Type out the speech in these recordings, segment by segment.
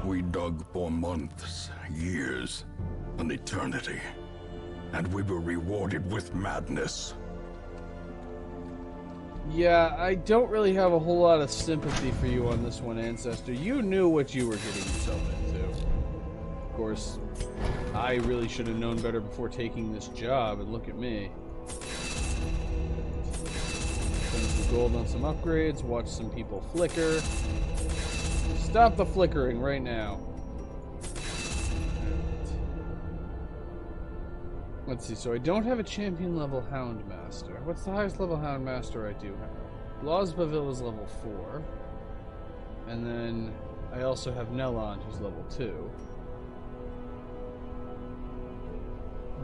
We dug for months, years, an eternity. And we were rewarded with madness. Yeah, I don't really have a whole lot of sympathy for you on this one, Ancestor. You knew what you were getting yourself into. Of course, I really should have known better before taking this job, and look at me. Spend some gold on some upgrades, watch some people flicker. Stop the flickering right now. Let's see, so I don't have a champion level Houndmaster. What's the highest level Houndmaster I do have? Losbaville is level 4. And then I also have Nelond, who's level 2.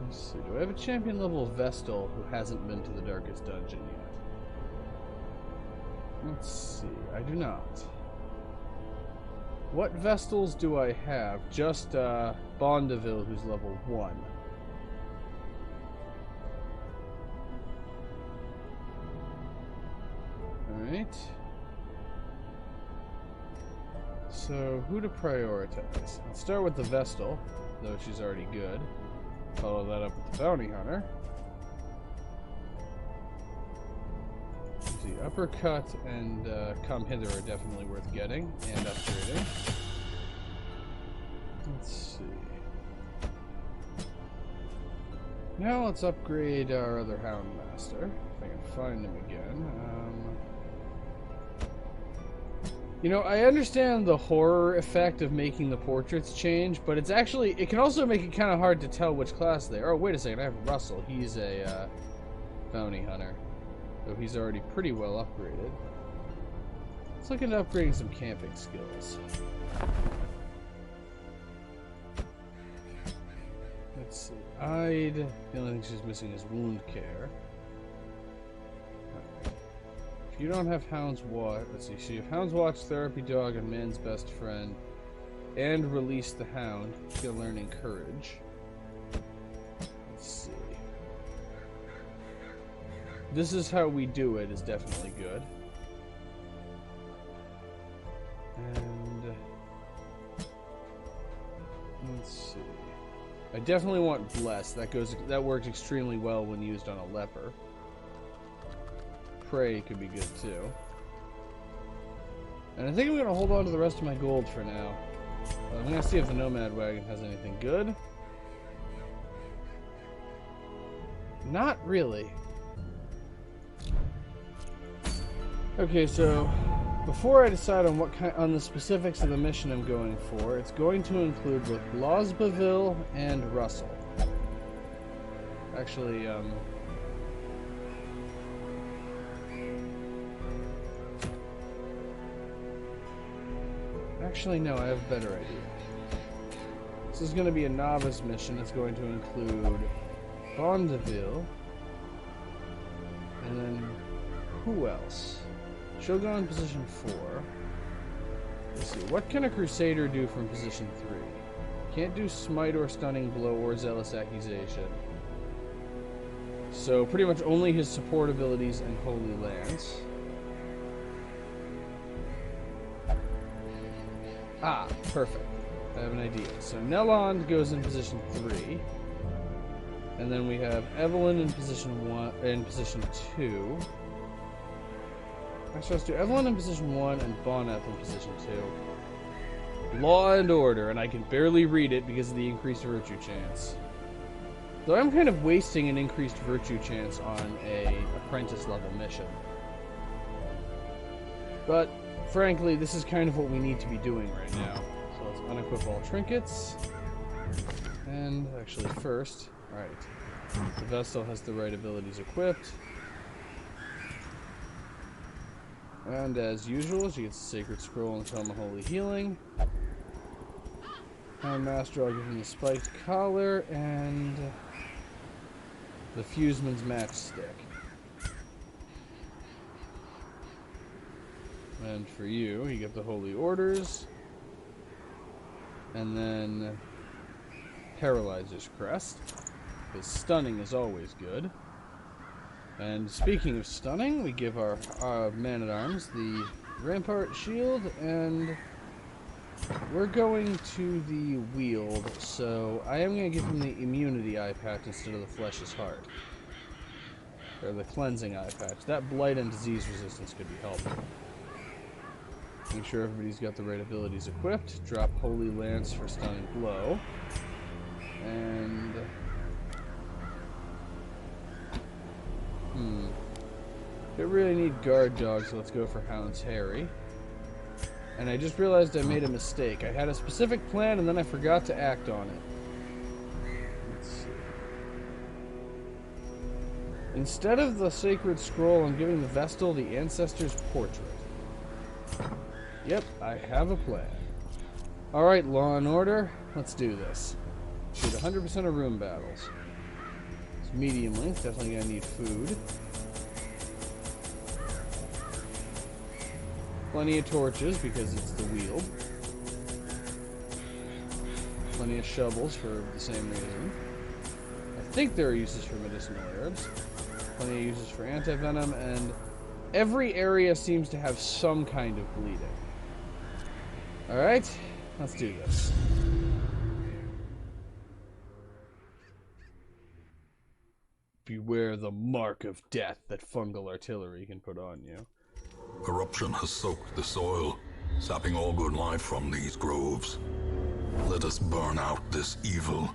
Let's see, do I have a champion level Vestal who hasn't been to the Darkest Dungeon yet? Let's see, I do not. What Vestals do I have? Just Bondeville, who's level 1. Alright. So, who to prioritize? Let's start with the Vestal, though she's already good. Follow that up with the Bounty Hunter. Let's see, Uppercut and Come Hither are definitely worth getting and upgrading. Let's see. Now let's upgrade our other Houndmaster, if I can find him again. You know, I understand the horror effect of making the portraits change, but it's actually, it can also make it kind of hard to tell which class they are. Oh, wait a second, I have Russell. He's a Bounty Hunter, though he's already pretty well upgraded. Let's look into upgrading some camping skills. Let's see. The only thing she's missing is wound care. If you don't have Hound's Watch, let's see. So you have Hound's Watch, Therapy Dog, and Man's Best Friend, and Release the Hound. She's gonna learn Encourage. Let's see. This is how we do it is definitely good. And let's see. I definitely want Bless. That works extremely well when used on a leper. Prey could be good too. And I think I'm going to hold on to the rest of my gold for now. I'm going to see if the Nomad Wagon has anything good. Not really. Okay, so before I decide on the specifics of the mission I'm going for, it's going to include both Losbaville and Russell. Actually, Actually, no, I have a better idea. This is going to be a novice mission. It's going to include Bondeville. And then, who else? Shogun position 4. Let's see, what can a Crusader do from position 3? Can't do Smite or Stunning Blow or Zealous Accusation. So, pretty much only his support abilities and Holy Lance. Ah, perfect. I have an idea. So Nelond goes in position 3. And then we have Evelyn in position 2. Actually, let's do Evelyn in position 1 and Boneth in position 2. Law and Order, and I can barely read it because of the increased virtue chance. Though I'm kind of wasting an increased virtue chance on a apprentice level mission. But frankly, this is kind of what we need to be doing right now. So let's unequip all trinkets. And actually first, alright. The Vestal has the right abilities equipped. And as usual, she gets the Sacred Scroll and Tome of Holy Healing. Houndmaster, I'll give him the Spiked Collar and the Fuseman's Matchstick. And for you get the Holy Orders. And then Paralyzer's Crest. Because stunning is always good. And speaking of stunning, we give our man-at-arms the Rampart Shield and we're going to the Wield, so I am going to give him the immunity eye patch instead of the Flesh's Heart. Or the cleansing eye patch. That blight and disease resistance could be helpful. Make sure everybody's got the right abilities equipped. Drop Holy Lance for stunning blow. And... Don't really need guard dogs, so let's go for Hound's Harry. And I just realized I made a mistake. I had a specific plan and then I forgot to act on it. Let's see. Instead of the Sacred Scroll, I'm giving the Vestal the Ancestor's Portrait. Yep, I have a plan. Alright, Law and Order, let's do this. Shoot 100% of room battles. It's medium length, definitely gonna need food. Plenty of torches because it's the Wield. Plenty of shovels for the same reason. I think there are uses for medicinal herbs. Plenty of uses for anti-venom, and every area seems to have some kind of bleeding. Alright, let's do this. Beware the mark of death that fungal artillery can put on you. Corruption has soaked the soil, sapping all good life from these groves. Let us burn out this evil.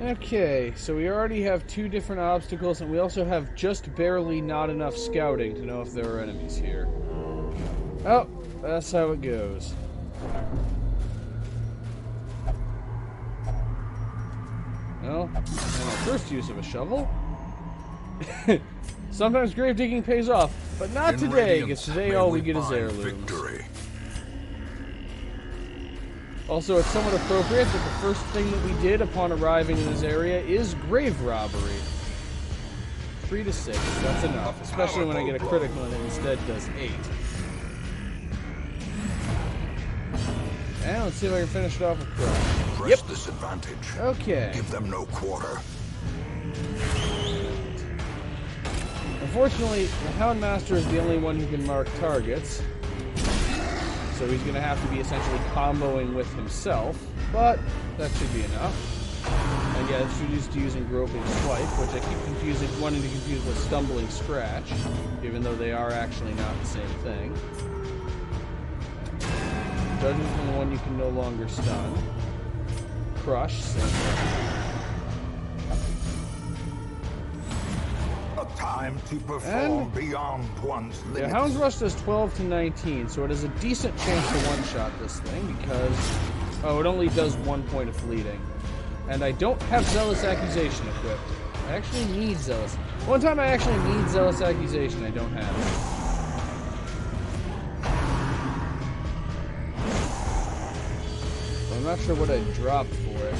Okay, so we already have 2 different obstacles, and we also have just barely not enough scouting to know if there are enemies here. Oh, that's how it goes. Well, and our first use of a shovel. Sometimes grave digging pays off, but not today, because today all we get is heirlooms. Victory. Also, it's somewhat appropriate that the first thing that we did upon arriving in this area is grave robbery. 3 to 6, that's enough, especially when I get a critical and it instead does 8. And let's see if I can finish it off with Crush. Press this advantage. Okay. Give them no quarter. Unfortunately, the Houndmaster is the only one who can mark targets, so he's going to have to be essentially comboing with himself, but that should be enough. And yeah, it's used to using Groping Swipe, which I keep wanting to confuse with Stumbling Scratch, even though they are actually not the same thing. Judgment from the one you can no longer stun. Crush, same thing. Time to perform beyond one's limits. Yeah, Hound's Rush does 12 to 19, so it has a decent chance to one-shot this thing because... Oh, it only does 1 point of bleeding. And I don't have Zealous Accusation equipped. I actually need Zealous... One time I actually need Zealous Accusation, I don't have it. So I'm not sure what I'd drop for it.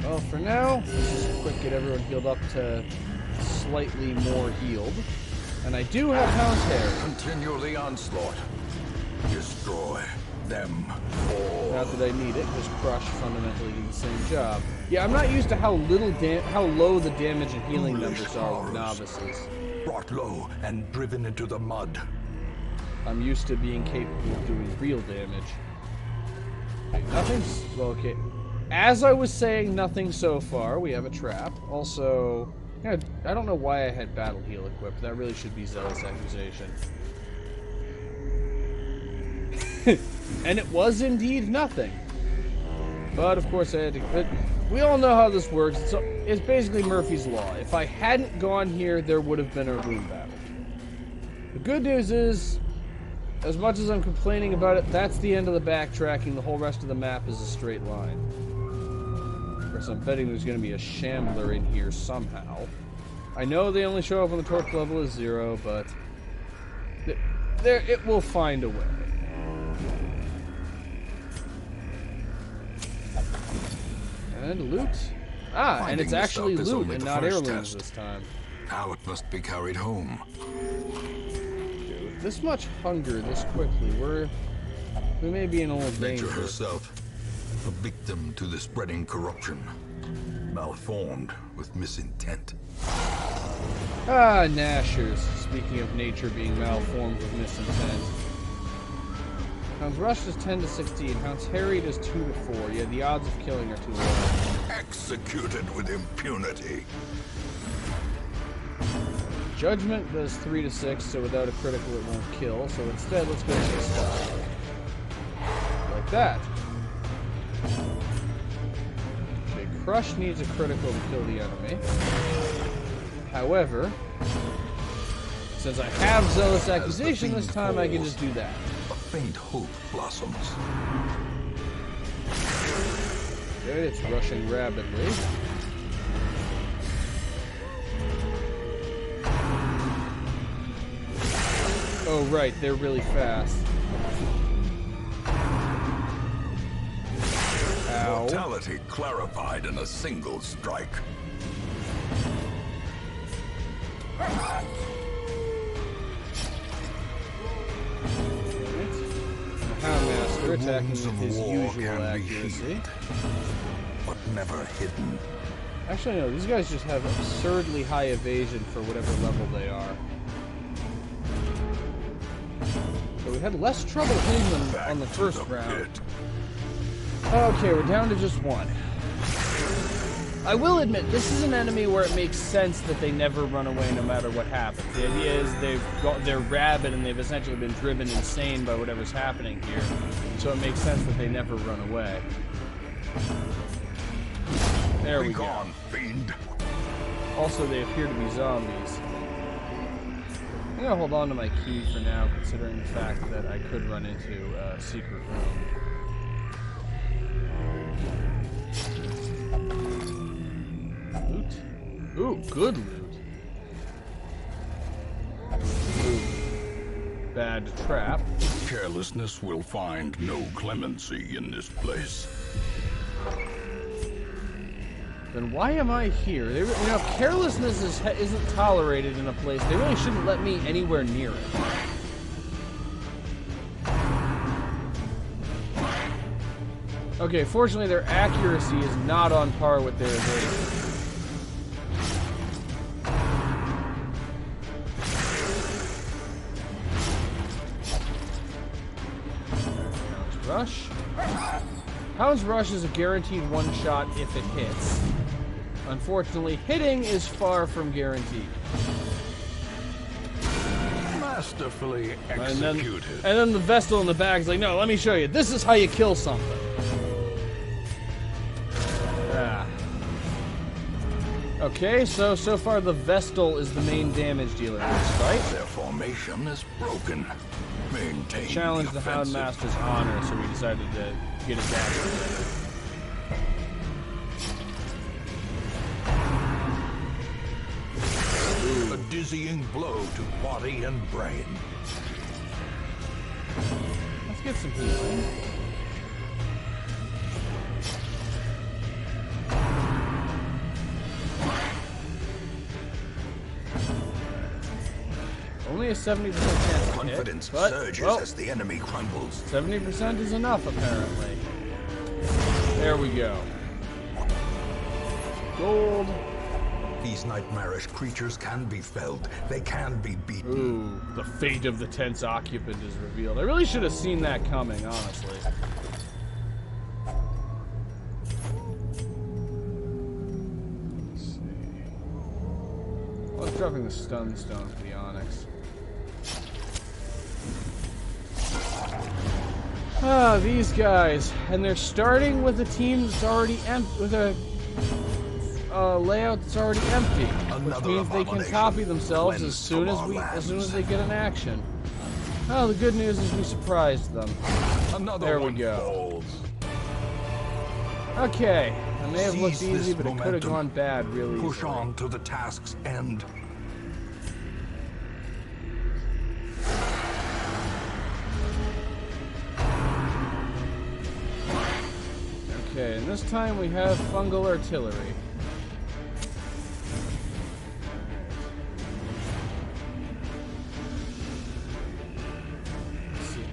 Well, for now, let's just quick get everyone healed up to slightly more healed. And I do have Hound's Hair. Continue the onslaught. Destroy them all. Not that I need it, because Crush fundamentally do the same job. Yeah, I'm not used to how low the damage and healing numbers are with novices. Brought low and driven into the mud. I'm used to being capable of doing real damage. Nothing's... Well, okay. As I was saying, nothing so far. We have a trap. Also, yeah, I don't know why I had Battle Heal equipped. That really should be Zealous Accusation. And it was indeed nothing. But, of course, I had to... But we all know how this works. It's basically Murphy's Law. If I hadn't gone here, there would have been a room battle. The good news is, as much as I'm complaining about it, that's the end of the backtracking. The whole rest of the map is a straight line. So I'm betting there's going to be a Shambler in here somehow. I know they only show up when the torch level is 0, but it will find a way. And loot. Ah, and it's actually loot and not heirlooms this time. Now it must be carried home. Dude, with this much hunger this quickly, we may be in old danger. Nature herself, a victim to the spreading corruption, malformed with misintent. Ah, Nashers. Speaking of nature being malformed with misintent. Hound's Rush is 10 to 16. Hound's Harried is 2 to 4. Yeah, the odds of killing are too low. Executed with impunity. Judgment does 3 to 6, so without a critical it won't kill. So instead, let's go to the style. Like that. Okay, Crush needs a critical to kill the enemy. However, since I have Zealous Accusation this time, I can just do that. A faint hope blossoms. Okay, it's rushing rapidly. Oh, right, they're really fast. Ow. Mortality clarified in a single strike. Houndmaster attacking with his usual accuracy. But never hidden. Actually, no, these guys just have absurdly high evasion for whatever level they are. So we had less trouble hitting them on the first round. Okay, we're down to just one. I will admit, this is an enemy where it makes sense that they never run away no matter what happens. The idea is they're rabid and they've essentially been driven insane by whatever's happening here. So it makes sense that they never run away. There we go. Fiend. Also, they appear to be zombies. I'm gonna hold on to my key for now, considering the fact that I could run into a secret room. Loot? Ooh, good loot. Ooh. Bad trap. Carelessness will find no clemency in this place. Then why am I here? They, if carelessness isn't tolerated in a place, they really shouldn't let me anywhere near it. Okay, fortunately their accuracy is not on par with their evasion. Hound's Rush. Hound's Rush is a guaranteed one-shot if it hits. Unfortunately, hitting is far from guaranteed. Masterfully executed. And then the Vestal in the back is like, no, let me show you. This is how you kill something. Ah. Okay, so far the Vestal is the main damage dealer in this fight. Their formation is broken. Maintain Challenge the offensive. Houndmaster's honor, so we decided to get it back together. A dizzying blow to body and brain. Let's get some healing. Only a 70% chance to Confidence hit, but, surges well, as the enemy crumbles. 70% is enough, apparently. There we go. Gold. These nightmarish creatures can be felled. They can be beaten. Ooh, the fate of the tent's occupant is revealed. I really should have seen that coming, honestly. Let's see. I was dropping the stun stone for the onyx. Ah, these guys. And they're starting with a team that's already empty, with a layout that's already empty, which means they can copy themselves as soon as they get an action. Oh, the good news is we surprised them. There we go. Okay, it may have looked easy, but it could have gone bad really easily. Push on to the task's end. Okay, and this time we have fungal artillery.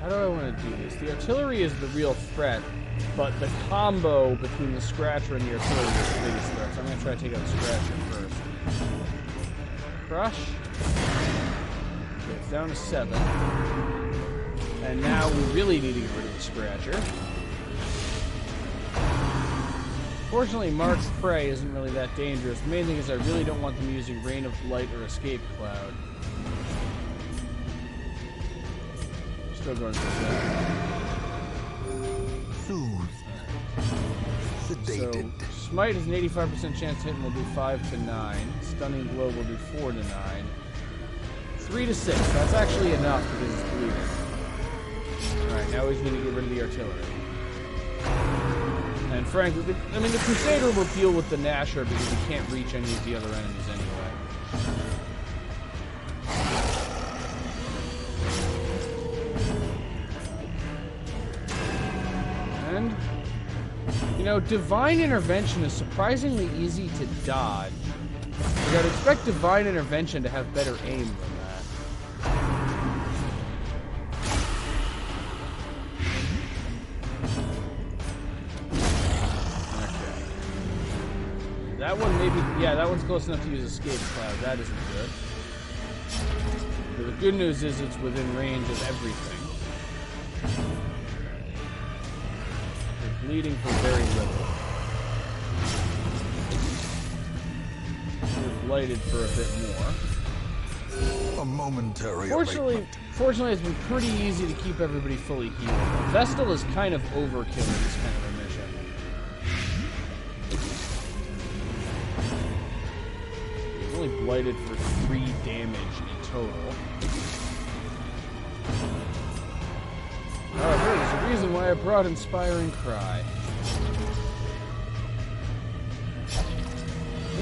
How do I want to do this? The artillery is the real threat, but the combo between the Scratcher and the artillery is the biggest threat. So I'm going to try to take out the Scratcher first. Crush. Okay, it's down to 7. And now we really need to get rid of the Scratcher. Fortunately, Mark's Prey isn't really that dangerous. The main thing is I really don't want them using Rain of Light or Escape Cloud. Still going for that. Soothed. Sedated. So, Smite has an 85% chance to hit and will do 5 to 9. Stunning Blow will do 4 to 9. 3 to 6. That's actually enough because it's bleeding. Alright, now he's going to get rid of the artillery. And frankly, the Crusader will deal with the Nasher because he can't reach any of the other enemies anyway. And, you know, Divine Intervention is surprisingly easy to dodge. You gotta expect Divine Intervention to have better aim than that. That one maybe, yeah, that one's close enough to use Escape Cloud. That isn't good. But the good news is it's within range of everything. They're bleeding for very little. They're blighted for a bit more. A momentary Fortunately, it's been pretty easy to keep everybody fully healed. Vestal is kind of overkill in this kind of a mission. Blighted for 3 damage in total. Oh, there's a reason why I brought Inspiring Cry.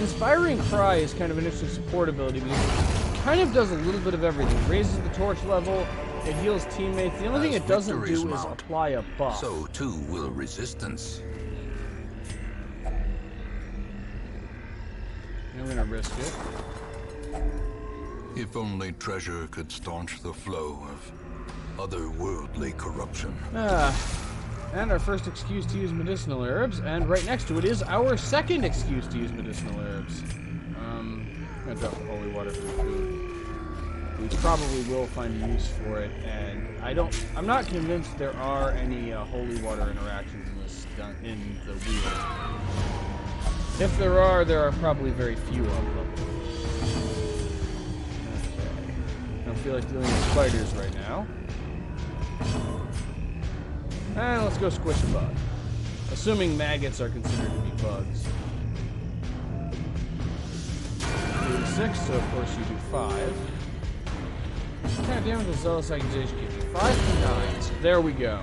Inspiring Cry is kind of an interesting support ability because it kind of does a little bit of everything. It raises the torch level, it heals teammates. The only thing it doesn't do is apply a buff. So too will resistance. I'm gonna risk it. If only treasure could staunch the flow of otherworldly corruption. And our first excuse to use medicinal herbs, and right next to it is our second excuse to use medicinal herbs. I'm gonna drop the holy water for food. We probably will find a use for it, and I'm not convinced there are any holy water interactions in the wheel. If there are probably very few of them. I don't feel like dealing with spiders right now. And let's go squish a bug. Assuming maggots are considered to be bugs. 6, so of course you do 5. What kind of damage does Zealous Accusation give you? 5 to 9. There we go.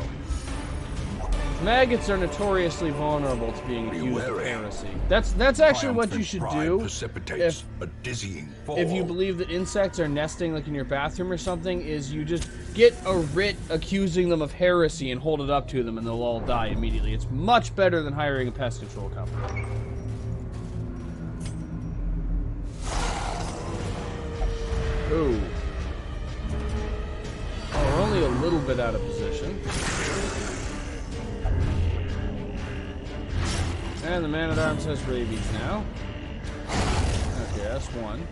Maggots are notoriously vulnerable to being accused of heresy. That's actually what you should do if you believe that insects are nesting like in your bathroom or something, is you just get a writ accusing them of heresy and hold it up to them and they'll all die immediately. It's much better than hiring a pest control company. Ooh. Oh, we're only a little bit out of position. And the Man-at-Arms has rabies now. Okay, that's one.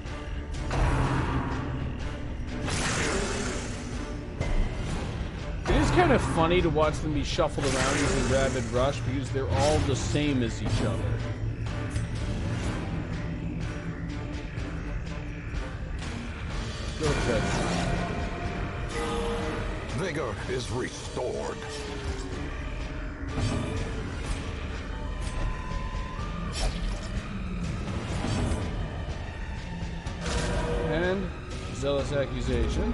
It is kind of funny to watch them be shuffled around using Rabid Rush because they're all the same as each other. Go fetch. Vigor is restored. And Zealous Accusation.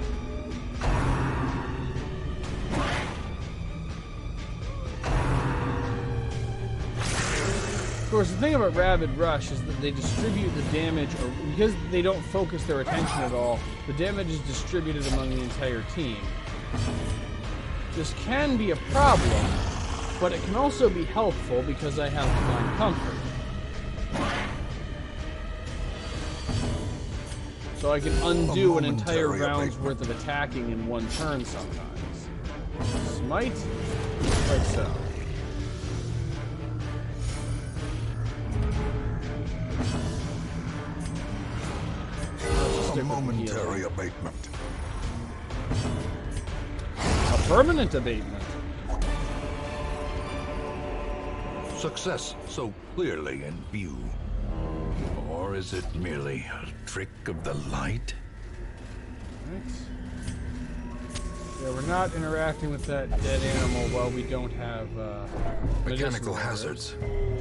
Of course, the thing about Rabid Rush is that they distribute the damage, or because they don't focus their attention at all, the damage is distributed among the entire team. This can be a problem, but it can also be helpful because I have Divine Comfort. So I can undo an entire round's worth of attacking in one turn sometimes. Smite, like so. A momentary abatement. A permanent abatement. Success so clearly in view. Or is it merely a trick of the light? Right. Yeah, we're not interacting with that dead animal while we don't have Mechanical hazards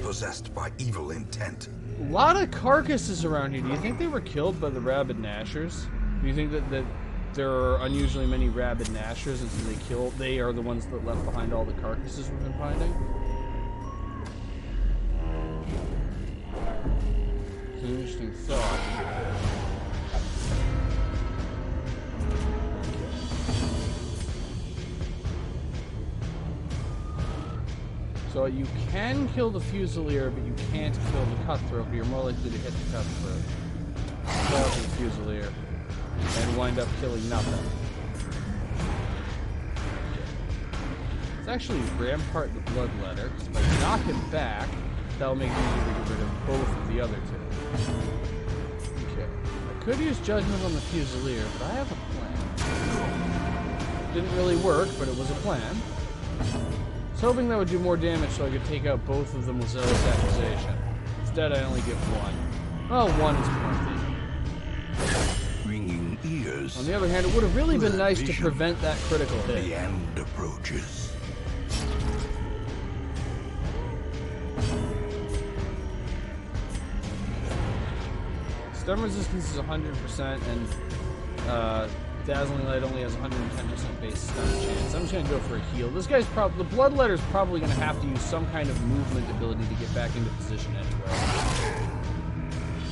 possessed by evil intent. A lot of carcasses around here. Do you think they were killed by the rabid gnashers? Do you think that there are unusually many rabid gnashers, and so they are the ones that left behind all the carcasses we've been finding? It's an interesting thought. So you can kill the Fusilier, but you can't kill the Cutthroat, but you're more likely to hit the Cutthroat. Fall to the Fusilier, and wind up killing nothing. It's actually Rampart the Bloodletter, because if I knock him back, that'll make it easier to get rid of both of the other two. Okay. I could use Judgment on the Fusilier, but I have a plan. Didn't really work, but it was a plan. I was hoping that would do more damage so I could take out both of them with Zealous Accusation. Instead, I only get one. Well, one is plenty. Ringing ears. On the other hand, it would have really been nice to prevent that critical hit. The end approaches. Stun resistance is 100%, and Dazzling Light only has 110% base stun chance. I'm just going to go for a heal. This guy's probably... The Bloodletter's probably going to have to use some kind of movement ability to get back into position anyway.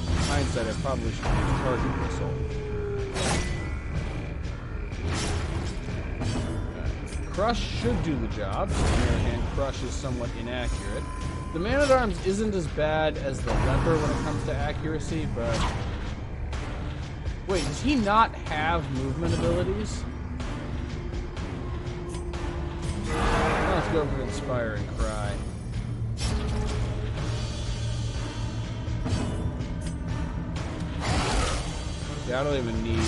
In hindsight, I probably should use Target Missile. Crush should do the job. On the other hand, Crush is somewhat inaccurate. The Man-at-Arms isn't as bad as the Leper when it comes to accuracy, but... Wait, does he not have movement abilities? Let's go for Inspire and Cry. Yeah, I don't even need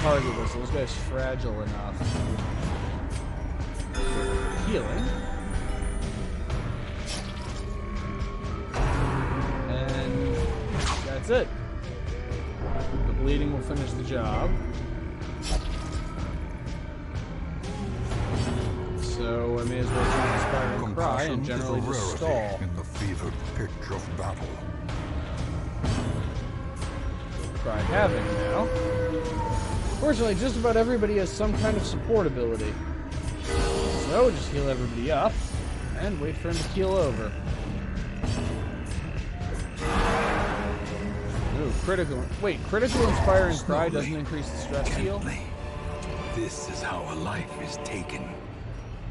Target Whistle. This guy's fragile enough. Healing. And that's it. The bleeding will finish the job. So I may as well do Inspire and Cry and generally just stall. In the fevered pitch of battle. Try Havoc now. Fortunately, just about everybody has some kind of support ability. So just heal everybody up and wait for him to keel over. Ooh, critical. Wait, critical Inspire and Cry doesn't increase the stress heal? This is how a life is taken.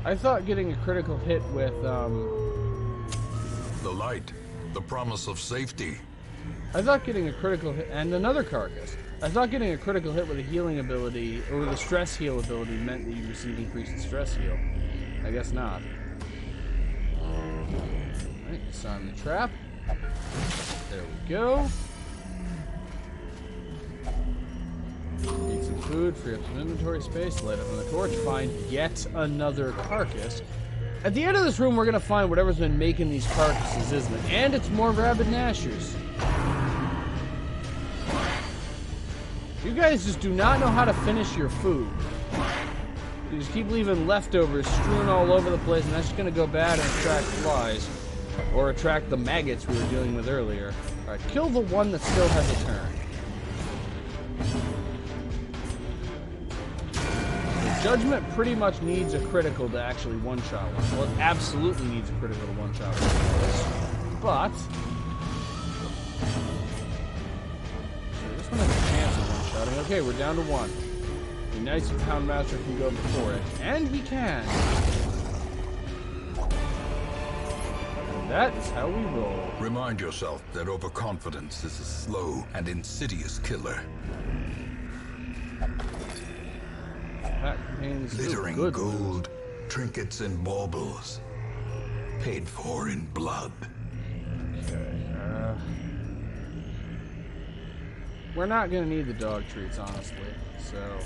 I thought getting a critical hit with, The light, the promise of safety. I thought getting a critical hit, and another carcass. I thought getting a critical hit with a healing ability, or with a stress heal ability, meant that you receive increased stress heal. I guess not. Alright, disarm the trap. There we go. Need some food, free up some inventory space, light up on the torch, find yet another carcass. At the end of this room, we're going to find whatever's been making these carcasses, isn't it? And it's more rabid gnashers. You guys just do not know how to finish your food. You just keep leaving leftovers strewn all over the place, and that's just going to go bad and attract flies. Or attract the maggots we were dealing with earlier. Alright, kill the one that still has a turn. Judgment pretty much needs a critical to actually one-shot one. Well, it absolutely needs a critical to one-shot one. But... this one has a chance of one-shotting. Okay, we're down to one. Be nice if Houndmaster can go before it. And he can. And that is how we roll. Remind yourself that overconfidence is a slow and insidious killer. That contains glittering good gold, trinkets and baubles, paid for in blood. Okay, we're not gonna need the dog treats, honestly. So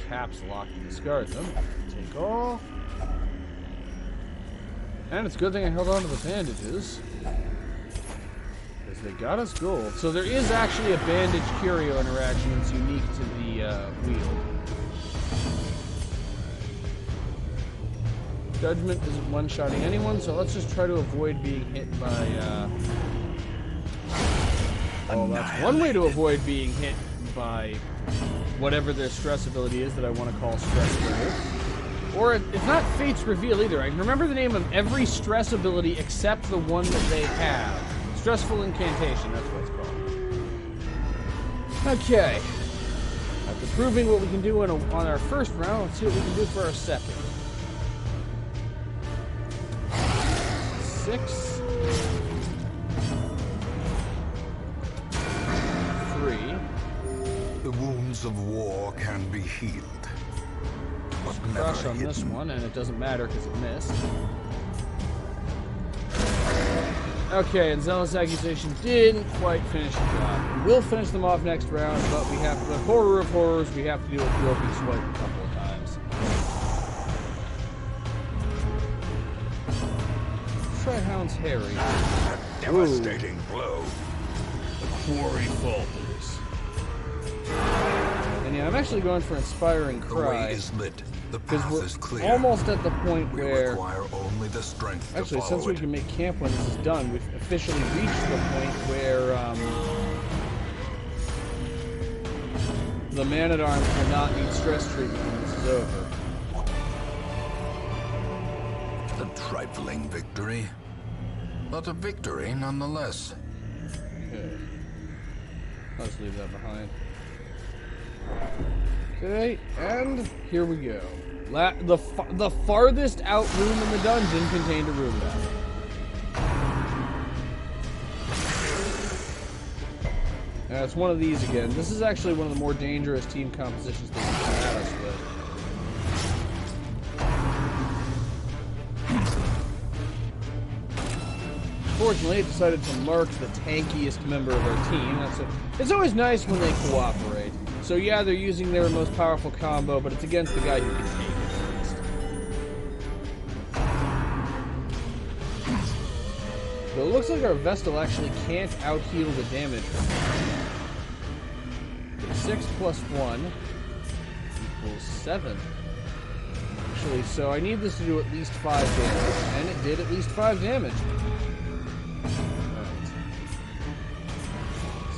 caps lock and discard them. Take all. And it's a good thing I held on to the bandages, because they got us gold. So there is actually a bandage curio interaction that's unique to the wield. Judgment isn't one-shotting anyone, so let's just try to avoid being hit by... Oh, that's one way to avoid being hit by whatever their stress ability is that I want to call stress level. Or it's not Fate's Reveal either. I remember the name of every stress ability except the one that they have. Stressful Incantation, that's what it's called. Okay. After proving what we can do on our first round, let's see what we can do for our second. 6. 3. The wounds of war can be healed. But Crush on this one, and it doesn't matter because it missed. Okay, and Zealous Accusation didn't quite finish the job. We will finish them off next round, but we have the horror of horrors. We have to deal with Gropey Swipe a couple of times. Let's try Hound's Harry. A devastating blow. The quarry falters. And yeah, I'm actually going for Inspiring The Cry. way is lit. The Because path we're is clear. almost at the point We where... require only the strength Actually, to since follow we it. can make camp when this is done, we've officially reached the point where the Man-at-Arms will not need stress treatment when this is over. A trifling victory, but a victory nonetheless. Okay. I'll just leave that behind. Okay, and here we go. The farthest out room in the dungeon contained a room battle. It's one of these again. This is actually one of the more dangerous team compositions that you can have us with. Fortunately, it decided to mark the tankiest member of our team. It's always nice when they cooperate. So yeah, they're using their most powerful combo, but it's against the guy who can take it first. So it looks like our Vestal actually can't out-heal the damage. 6 plus 1 equals 7. Actually, so I need this to do at least 5 damage, and it did at least 5 damage.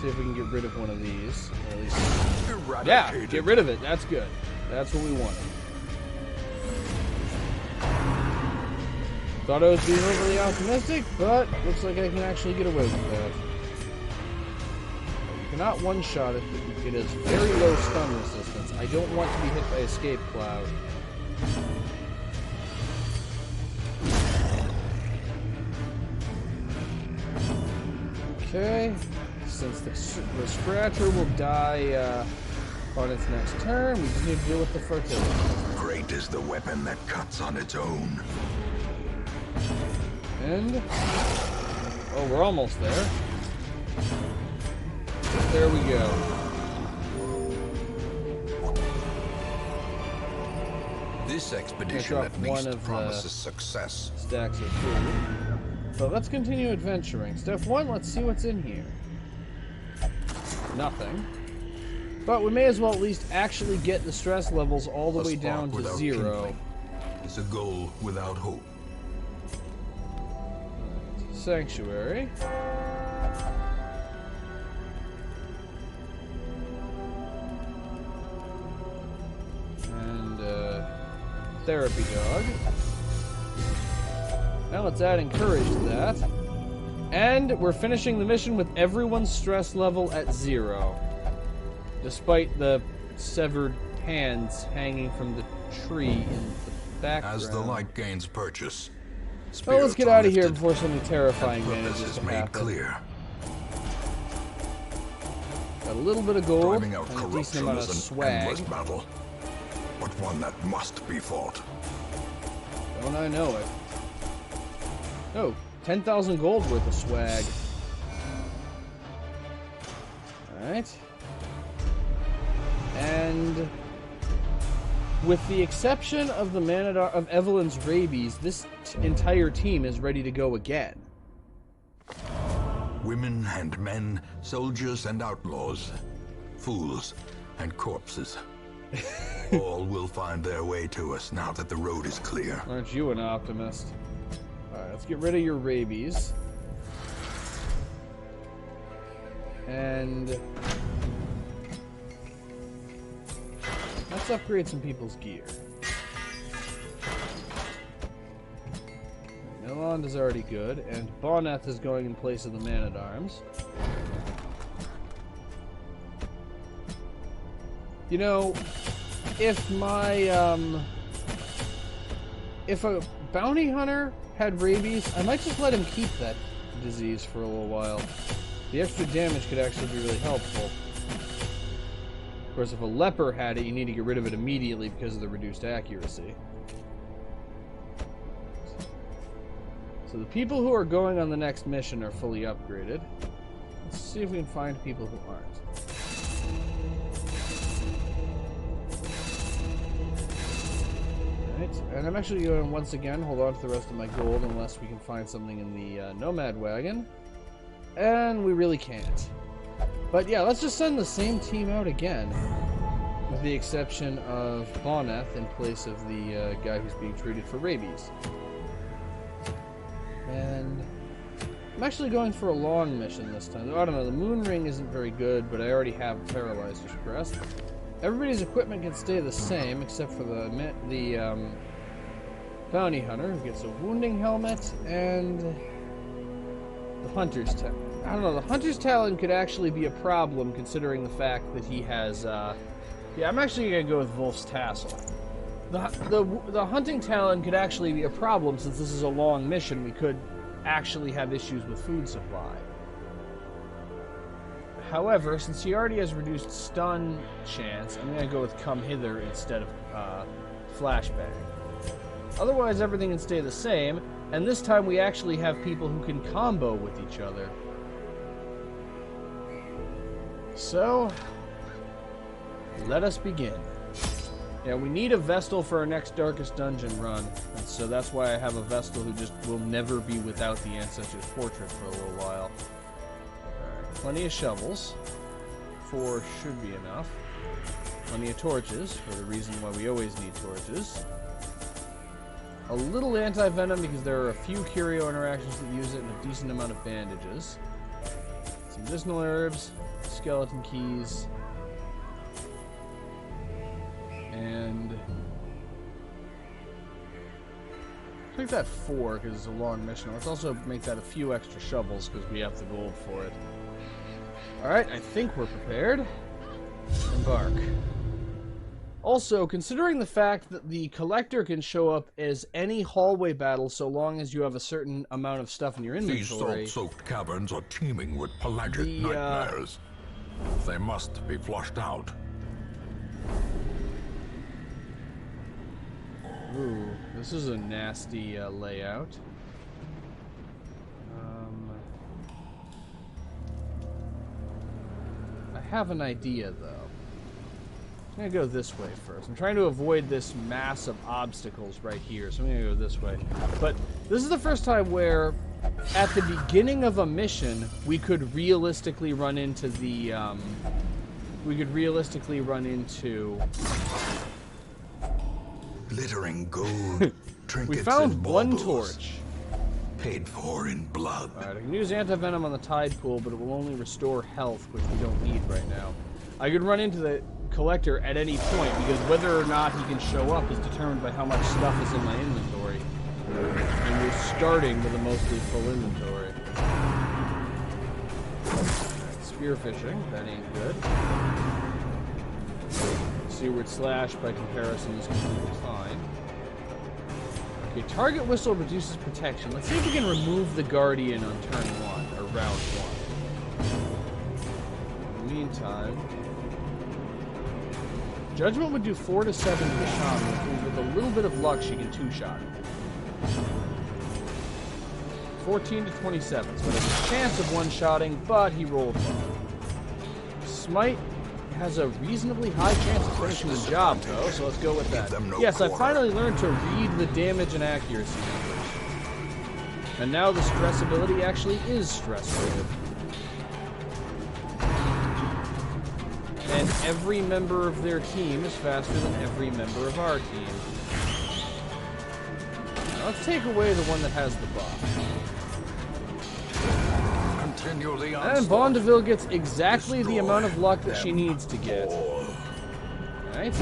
See if we can get rid of one of these. Or at least... Yeah, get rid of it. That's good. That's what we wanted. Thought I was being overly optimistic, but looks like I can actually get away with that. You cannot one-shot it, but it has very low stun resistance. I don't want to be hit by Escape Cloud. Okay. Since the Scratcher will die on its next turn, we just need to deal with the fertility. Great is the weapon that cuts on its own. And... oh, we're almost there. There we go. This expedition at least promises success. Stacks of food. So let's continue adventuring. Step 1, let's see what's in here. Nothing. But we may as well at least actually get the stress levels all the way down to 0. It's a goal without hope. Sanctuary. And therapy dog. Now let's add encourage to that. And we're finishing the mission with everyone's stress level at 0. Despite the severed hands hanging from the tree in the background. As the light gains purchase, well, let's get out of here before something terrifying manages to made happen. clear. Got a little bit of gold Driving out and a decent corruption amount of is an swag. endless battle, but one that must be fought. Don't I know it? Oh, 10,000 gold worth of swag. Alright. And With the exception of the of Evelyn's rabies, this entire team is ready to go again. Women and men, soldiers and outlaws, fools and corpses. All will find their way to us now that the road is clear. Aren't you an optimist? Alright, let's get rid of your rabies. And let's upgrade some people's gear. Milond is already good, and Boneth is going in place of the man-at-arms. You know, if my, if a bounty hunter had rabies, I might just let him keep that disease for a little while. The extra damage could actually be really helpful. Of course, if a leper had it, you need to get rid of it immediately because of the reduced accuracy. So the people who are going on the next mission are fully upgraded. Let's see if we can find people who aren't. Alright, and I'm actually going to once again hold on to the rest of my gold unless we can find something in the nomad wagon. And we really can't. But yeah, let's just send the same team out again. With the exception of Boneth in place of the guy who's being treated for rabies. And I'm actually going for a long mission this time. I don't know, the moon ring isn't very good, but I already have Paralyzer's Crest. Everybody's equipment can stay the same, except for the bounty hunter, who gets a wounding helmet, and the hunter's talon. I don't know, the hunter's talon could actually be a problem, considering the fact that he has, yeah, I'm actually going to go with Wolf's Tassel. The hunting talon could actually be a problem, since this is a long mission. We could actually have issues with food supply. However, since he already has reduced stun chance, I'm going to go with Come Hither instead of Flashbang. Otherwise, everything can stay the same, and this time we actually have people who can combo with each other. So, let us begin. Yeah, we need a Vestal for our next Darkest Dungeon run, and so that's why I have a Vestal who just will never be without the Ancestor's Portrait for a little while. Alright, plenty of shovels. 4 should be enough. Plenty of torches, for the reason why we always need torches. A little anti-venom because there are a few curio interactions that use it, and a decent amount of bandages. Some medicinal herbs, skeleton keys, and I'll make that 4 because it's a long mission. Let's also make that a few extra shovels because we have the gold for it. Alright, I think we're prepared. Embark. Also, considering the fact that the Collector can show up as any hallway battle so long as you have a certain amount of stuff in your inventory... These salt-soaked caverns are teeming with pelagic nightmares. They must be flushed out. Ooh, this is a nasty layout. I have an idea, though. I'm going to go this way first. I'm trying to avoid this mass of obstacles right here, so I'm going to go this way. But this is the first time where, at the beginning of a mission, we could realistically run into the, Glittering gold, trinkets we found and one baubles, torch. paid for in blood. Alright, I can use anti-venom on the tide pool, but it will only restore health, which we don't need right now. I could run into the Collector at any point, because whether or not he can show up is determined by how much stuff is in my inventory. And we're starting with a mostly full inventory. Spearfishing, that ain't good. Seaward Slash, by comparison, is completely fine. Okay, target whistle reduces protection. Let's see if we can remove the Guardian on turn 1, or round 1. In the meantime, Judgment would do 4 to 7 to the shaman, which means with a little bit of luck, she can 2-shot him. 14 to 27, so there's a chance of one-shotting, but he rolled well. Smite has a reasonably high chance of finishing the job, though, so let's go with that. Yes, I finally learned to read the damage and accuracy numbers. And now the stress ability actually is stress-rated. And every member of their team is faster than every member of our team. Now let's take away the one that has the buff. And Bondeville gets exactly the amount of luck that she needs to get. Right?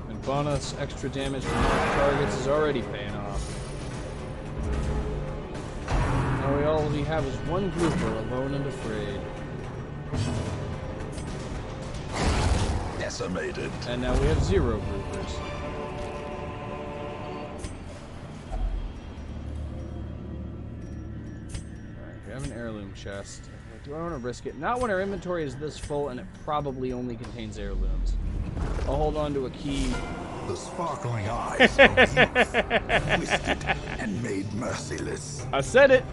And bonus extra damage to targets is already paying off. Now all we have is one grouper, alone and afraid. Decimated. And now we have 0 groupers. An heirloom chest. Do I want to risk it? Not when our inventory is this full and it probably only contains heirlooms. I'll hold on to a key. The sparkling eyes of youth, twisted and made merciless. I said it,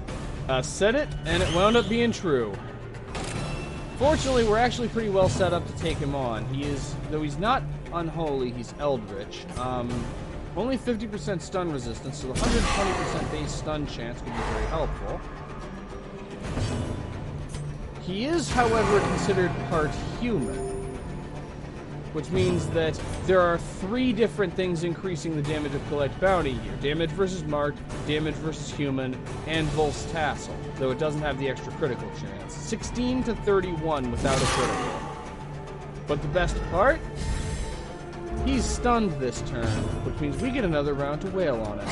and it wound up being true. Fortunately, we're actually pretty well set up to take him on. He is, though he's not unholy, he's eldritch. Only 50% stun resistance, so the 120% base stun chance could be very helpful. He is, however, considered part human, which means that there are 3 different things increasing the damage of Collect Bounty here. Damage versus Marked, damage versus Human, and Vol's Tassel, though it doesn't have the extra critical chance. 16 to 31 without a critical. But the best part? He's stunned this turn, which means we get another round to wail on it.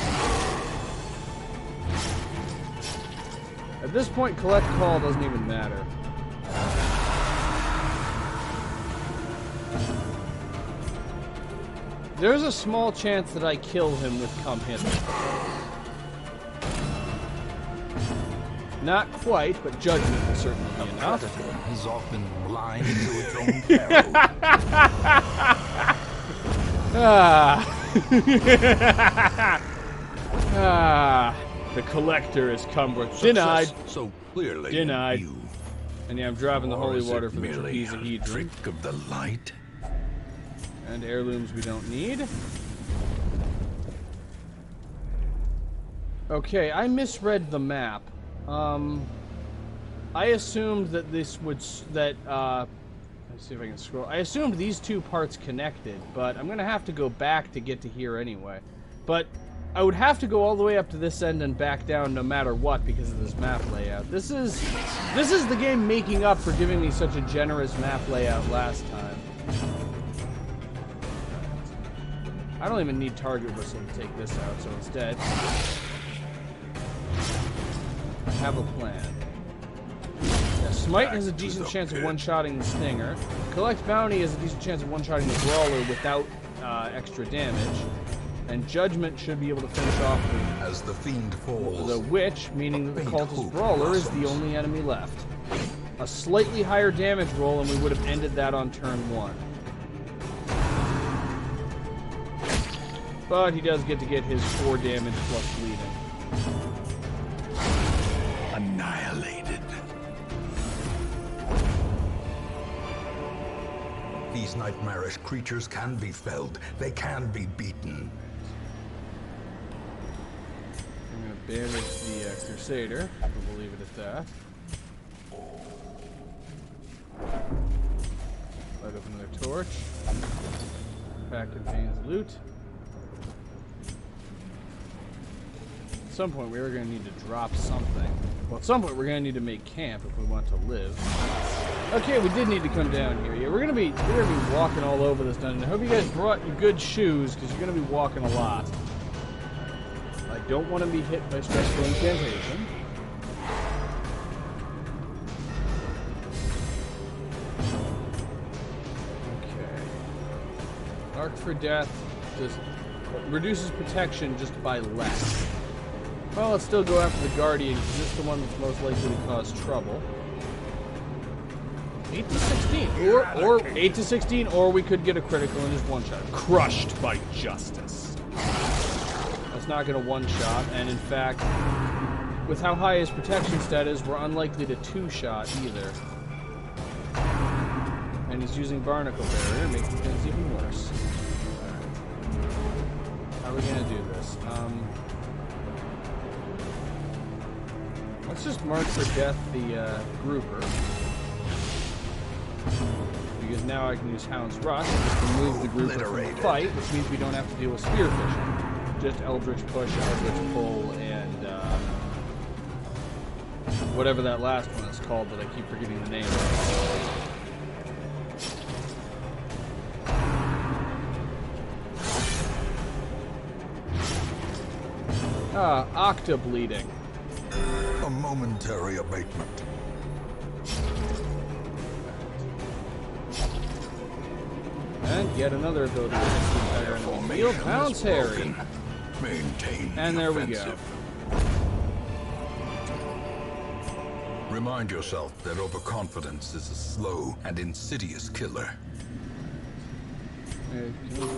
At this point, Collect Call doesn't even matter. There's a small chance that I kill him with Come Hither. Not quite, but Judgment will certainly be enough. Is often blind to its own peril. The Collector is come with denied. So clearly Denied. you. And yeah, I'm dropping the holy Or is it water for the merely a trapezohedron. trick of the light? And heirlooms we don't need. Okay, I misread the map. I assumed that this would let's see if I can scroll. I assumed these 2 parts connected, but I'm gonna have to go back to get to here anyway. But I would have to go all the way up to this end and back down no matter what because of this map layout. This is the game making up for giving me such a generous map layout last time. I don't even need target whistle to take this out, so instead I have a plan. Yeah, Smite has a decent chance of one-shotting the Stinger. Collect Bounty has a decent chance of one-shotting the Brawler without extra damage. And Judgment should be able to finish off As the fiend falls, the Witch, meaning that the Cultist Brawler is the only enemy left. A slightly higher damage roll and we would have ended that on turn 1. But he does get to get his 4 damage plus bleeding. annihilated. These nightmarish creatures can be felled. They can be beaten. I'm going to bandage the Crusader. We'll leave it at that. Light up another torch. Pack contains loot. At some point, we are going to need to drop something. Well, at some point, we're going to need to make camp if we want to live. Okay, we did need to come down here. Yeah, we're gonna be walking all over this dungeon. I hope you guys brought your good shoes, because you're gonna be walking a lot. I don't want to be hit by stressful incantation. Okay. Arc for Death reduces protection just by less. Well, let's still go after the Guardian, because it's the one that's most likely to cause trouble. 8 to 16, or 8 to 16, or we could get a critical and just one shot. Crushed by justice. That's not going to one shot, and in fact, with how high his protection stat is, we're unlikely to two-shot either. And he's using Barnacle Barrier, making things even worse. Alright. How are we gonna do this? Let's just mark for death the grouper. Because now I can use Hound's Rush and just remove the grouper from the fight, which means we don't have to deal with spearfishing. Just Eldritch Push, Eldritch Pull, and whatever that last one is called that I keep forgetting the name of. Octa Bleeding. A momentary abatement. And yet another ability to entire enemy field. Pounce Harry. Maintain and there we go. Remind yourself that overconfidence is a slow and insidious killer. Can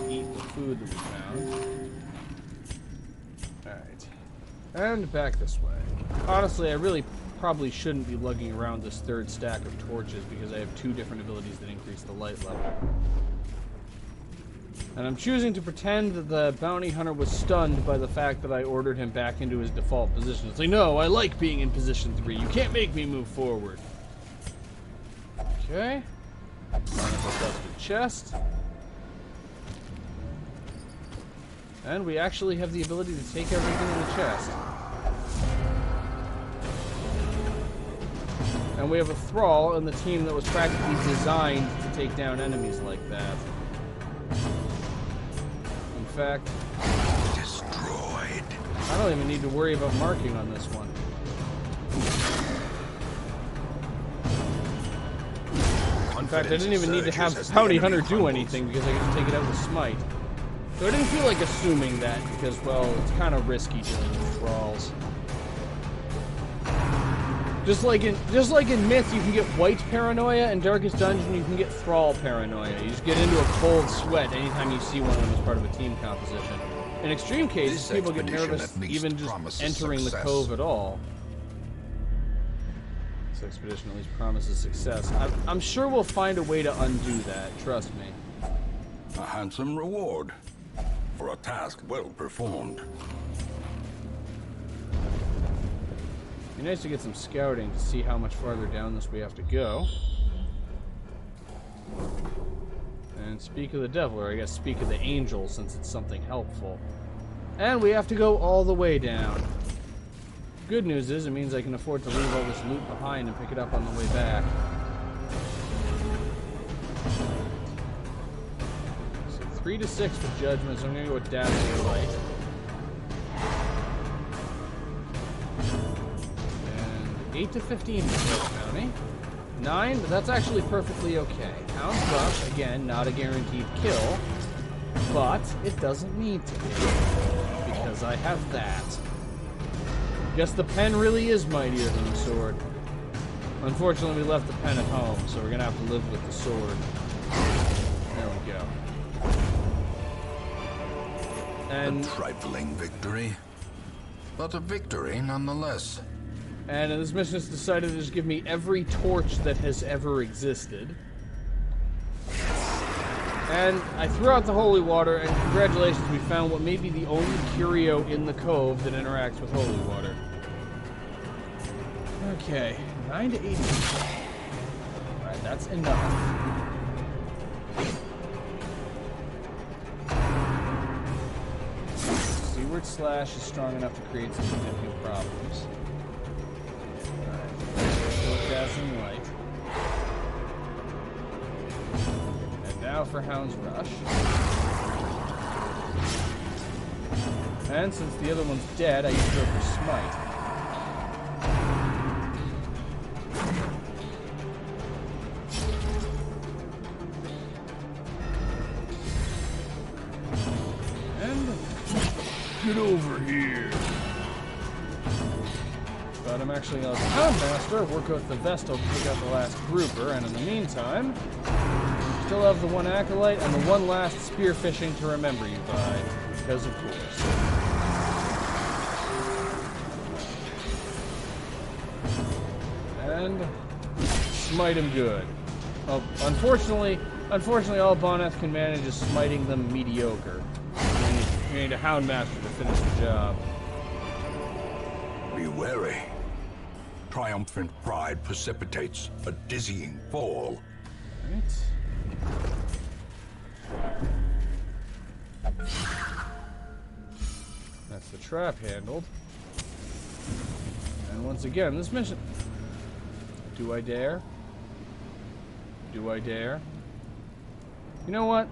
we eat the food that we found? Alright. And back this way. Honestly, I really probably shouldn't be lugging around this third stack of torches because I have 2 different abilities that increase the light level. And I'm choosing to pretend that the bounty hunter was stunned by the fact that I ordered him back into his default position. It's like, no, I like being in position 3. You can't make me move forward. Okay. Dusted chest. And we actually have the ability to take everything in the chest. And we have a Thrall in the team that was practically designed to take down enemies like that. In fact, destroyed. I don't even need to worry about marking on this one. In fact, I didn't even need to have the bounty hunter do anything because I could just take it out with smite. So I didn't feel like assuming that because, well, it's kind of risky dealing with thralls. Just like in Myth, you can get white paranoia, and Darkest Dungeon, you can get thrall paranoia. You just get into a cold sweat anytime you see one of them as part of a team composition. In extreme cases, people get nervous even just entering the cove at all. This expedition at least promises success. I'm sure we'll find a way to undo that, trust me. A handsome reward for a task well performed. It'd be nice to get some scouting to see how much farther down this we have to go. And speak of the devil, or I guess speak of the angel, since it's something helpful. And we have to go all the way down. Good news is, it means I can afford to leave all this loot behind and pick it up on the way back. So 3 to 6 with judgment, so I'm gonna go with Dazzling Light. 8 to 15 for bounty. 9, but that's actually perfectly okay. Hound's Rush, again, not a guaranteed kill, but it doesn't need to be, because I have that. Guess the pen really is mightier than the sword. Unfortunately, we left the pen at home, so we're gonna have to live with the sword. There we go. And a trifling victory, but a victory nonetheless. And this mission has decided to just give me every torch that has ever existed. And I threw out the holy water, and congratulations, we found what may be the only curio in the cove that interacts with holy water. Okay, 9 to 18. Alright, that's enough. Seaward Slash is strong enough to create some significant problems. Dazzling Light. And now for Hound's Rush. And since the other one's dead, I use her for Smite. And get over here. But I'm actually going to let the Houndmaster work out the Vestal to pick out the last grouper, and in the meantime, still have the one Acolyte and the one last Spearfishing to remember you by, because of course. And smite him good. Unfortunately, all Boneth can manage is smiting them mediocre. You need a Houndmaster to finish the job. Be wary. Triumphant pride precipitates a dizzying fall. Right. That's the trap handled. And once again, this mission... Do I dare? Do I dare? You know what?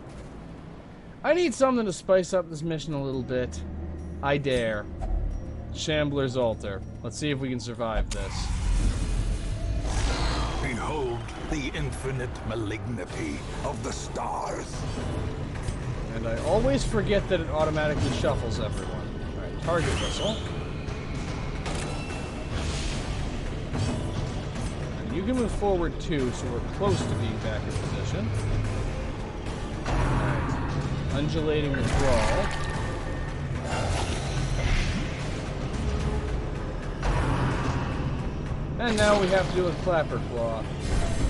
I need something to spice up this mission a little bit. I dare. Shambler's altar. Let's see if we can survive this. Behold the infinite malignity of the stars. And I always forget that it automatically shuffles everyone. Alright, target whistle. And you can move forward too, so we're close to being back in position. Alright. Undulating withdrawal. And now we have to do with Clapper Claw.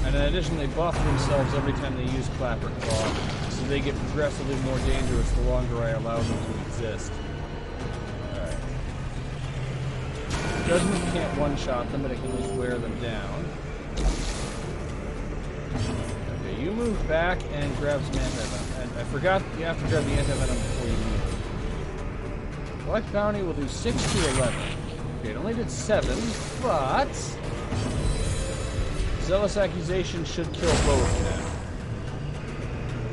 And in addition, they buff themselves every time they use Clapper Claw, so they get progressively more dangerous the longer I allow them to exist. Alright. Judgment can't one-shot them, but it can at least wear them down. Okay, you move back and grab some anti-venom. And I forgot you have to grab the anti-venom before you move. Collect bounty will do 6 to 11. Okay, it only did 7, but... Zealous Accusation should kill both now.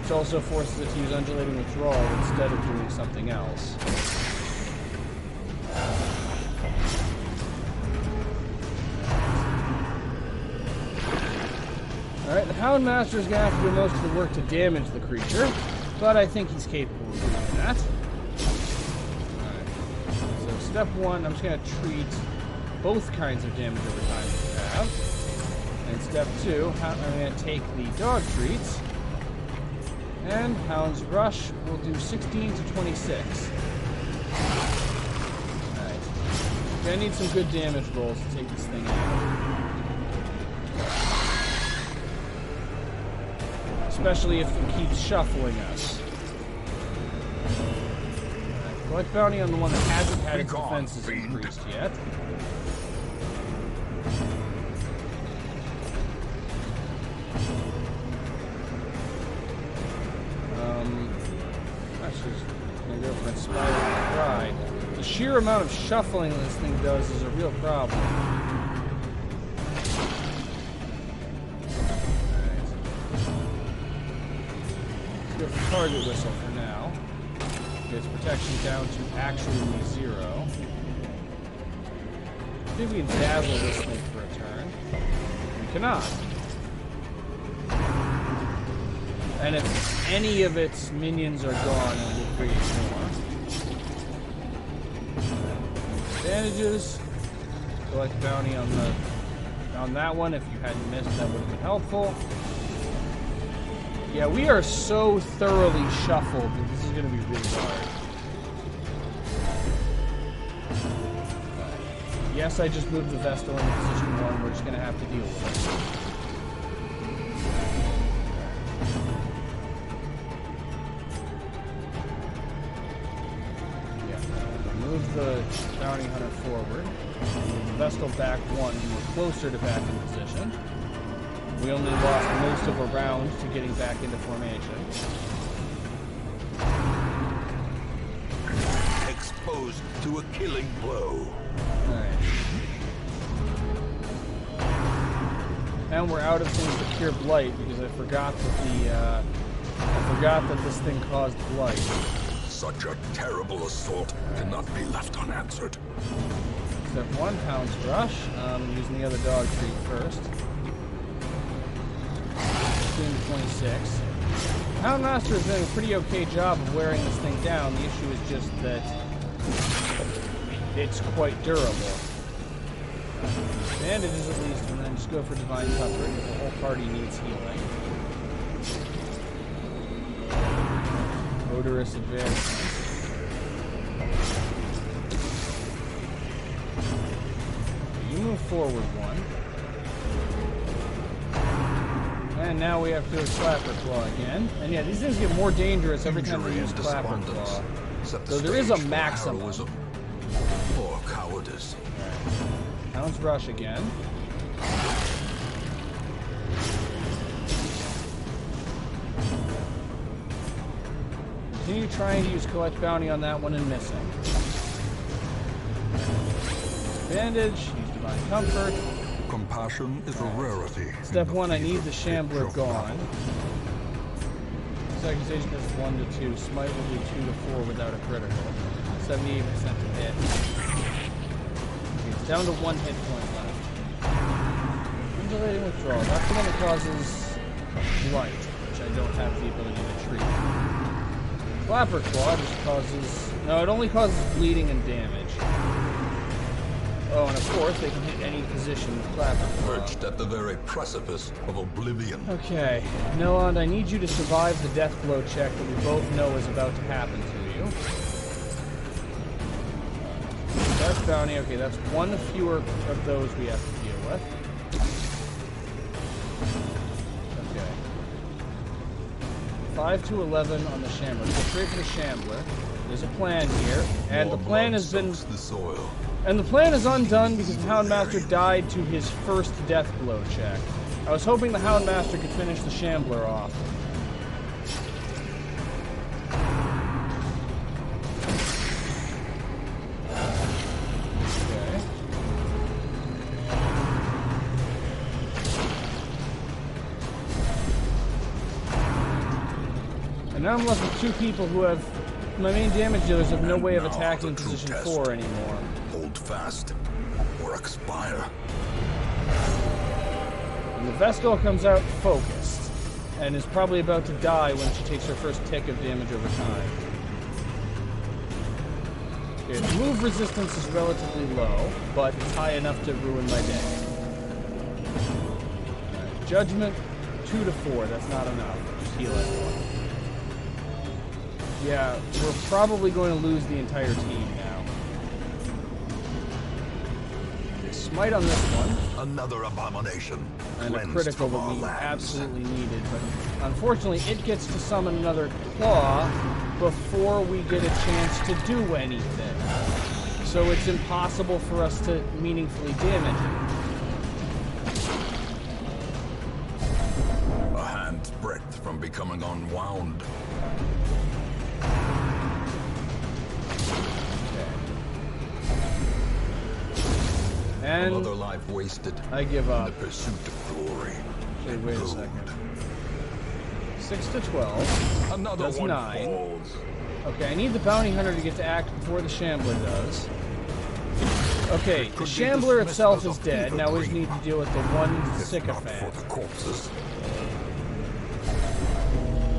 Which also forces it to use Undulating Withdrawal instead of doing something else. Alright, the Houndmaster is going to have to do most of the work to damage the creature, but I think he's capable of doing that. Alright, so step 1, I'm just going to treat both kinds of damage over time we have. And step 2, I'm going to take the dog treats, and Hound's Rush will do 16 to 26. Alright. Okay, I need some good damage rolls to take this thing out. Especially if it keeps shuffling us. Right. Collect bounty on the one that hasn't had its defenses increased yet. Go for Inspired Pride. The sheer amount of shuffling this thing does is a real problem. Alright. Let's go for Target Whistle for now. Get its protection down to actually 0. See if we can dazzle this thing for a turn. We cannot. And if any of its minions are gone, it will create more. Advantages. Collect bounty on that one. If you hadn't missed, that would have been helpful. Yeah, we are so thoroughly shuffled that this is going to be really hard. Yes, I just moved the Vestal into position 1. We're just going to have to deal with it. The bounty hunter forward. Move the Vestal back 1. We're closer to back in position. We only lost most of a round to getting back into formation. Exposed to a killing blow. Alright. And we're out of things that cure blight because I forgot that this thing caused blight. Such a terrible assault cannot be left unanswered. Step 1, Hound's Rush. Using the other dog treat first. 16 to 26. Houndmaster is doing a pretty okay job of wearing this thing down. The issue is just that it's quite durable. Bandages at least, and then just go for Divine Comfort because the whole party needs healing. Odorous Advancement. You move forward 1. And now we have to do a Clapper Claw again. And yeah, these things get more dangerous every time we use Clapper Claw. So there is a maximum. Or cowardice. Right. Hound's Rush again. Continue trying to use Collect Bounty on that one and missing. Bandage, use Divine Comfort. Compassion is a rarity. Step 1, I need the Shambler gone. Second station is 1 to 2. Smite will do 2 to 4 without a critical. 78% to hit. Okay, it's down to 1 hit point left. Undulating Withdrawal. That's the one that causes blight, which I don't have the ability to treat. Clapper Claw just causes... No, it only causes bleeding and damage. Oh, and of course, they can hit any position with Clapper Claw. Perched at the very precipice of oblivion. Okay, Nilond, I need you to survive the death blow check that we both know is about to happen to you. Death Bounty, okay, that's 1 fewer of those we have to deal with. Okay. 5 to 11 on the Shambler. So straight for the Shambler. There's a plan here, and the plan has been... the soil. And the plan is undone because the Houndmaster died to his first death blow check. I was hoping the Houndmaster could finish the Shambler off. Okay. And now I'm left with 2 people who have... My main damage dealers have no way of attacking position 4 anymore. Hold fast, or expire. And the Vestal comes out focused, and is probably about to die when she takes her first tick of damage over time. Okay, the move resistance is relatively low, but it's high enough to ruin my day. Right, Judgment, 2 to 4, that's not enough. Just heal everyone. Yeah, we're probably going to lose the entire team now. Smite on this one. Another abomination. And a critical that we absolutely needed, but unfortunately it gets to summon another claw before we get a chance to do anything. So it's impossible for us to meaningfully damage it. A hand's breadth from becoming unwound. And another life wasted. I give up. In the pursuit of glory. Actually, wait a second. 6 to 12. Another That's one 9. falls. Okay, I need the bounty hunter to get to act before the Shambler does. Okay, the Shambler itself is dead. Now we just need to deal with the one sycophant. For the corpses.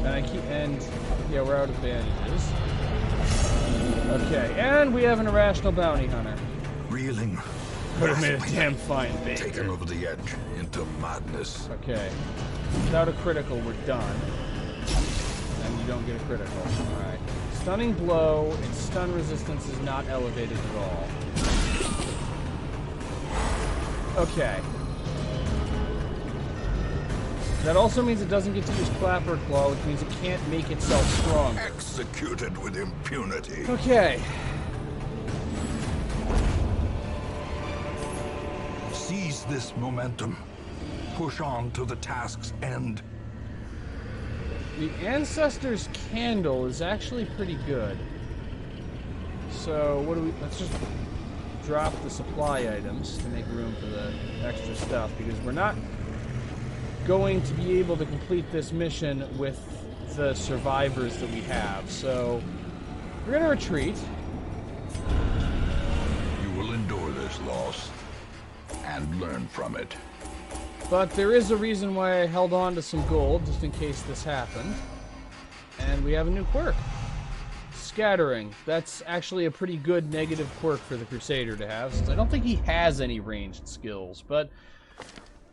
And yeah, we're out of bandages. Okay, and we have an irrational bounty hunter. Reeling. Could have made a damn fine baker. Taken over the edge into madness. Okay. Without a critical, we're done. And you don't get a critical. Alright. Stunning blow, its stun resistance is not elevated at all. Okay. That also means it doesn't get to use Clapper Claw, which means it can't make itself strong. Executed with impunity. Okay. Seize this momentum. Push on to the task's end. The Ancestor's Candle is actually pretty good. So, what do we... Let's just drop the supply items to make room for the extra stuff, because we're not going to be able to complete this mission with the survivors that we have. So, we're going to retreat. You will endure this loss and learn from it. But there is a reason why I held on to some gold, just in case this happened. And we have a new quirk. Scattering. That's actually a pretty good negative quirk for the Crusader to have, since I don't think he has any ranged skills. But,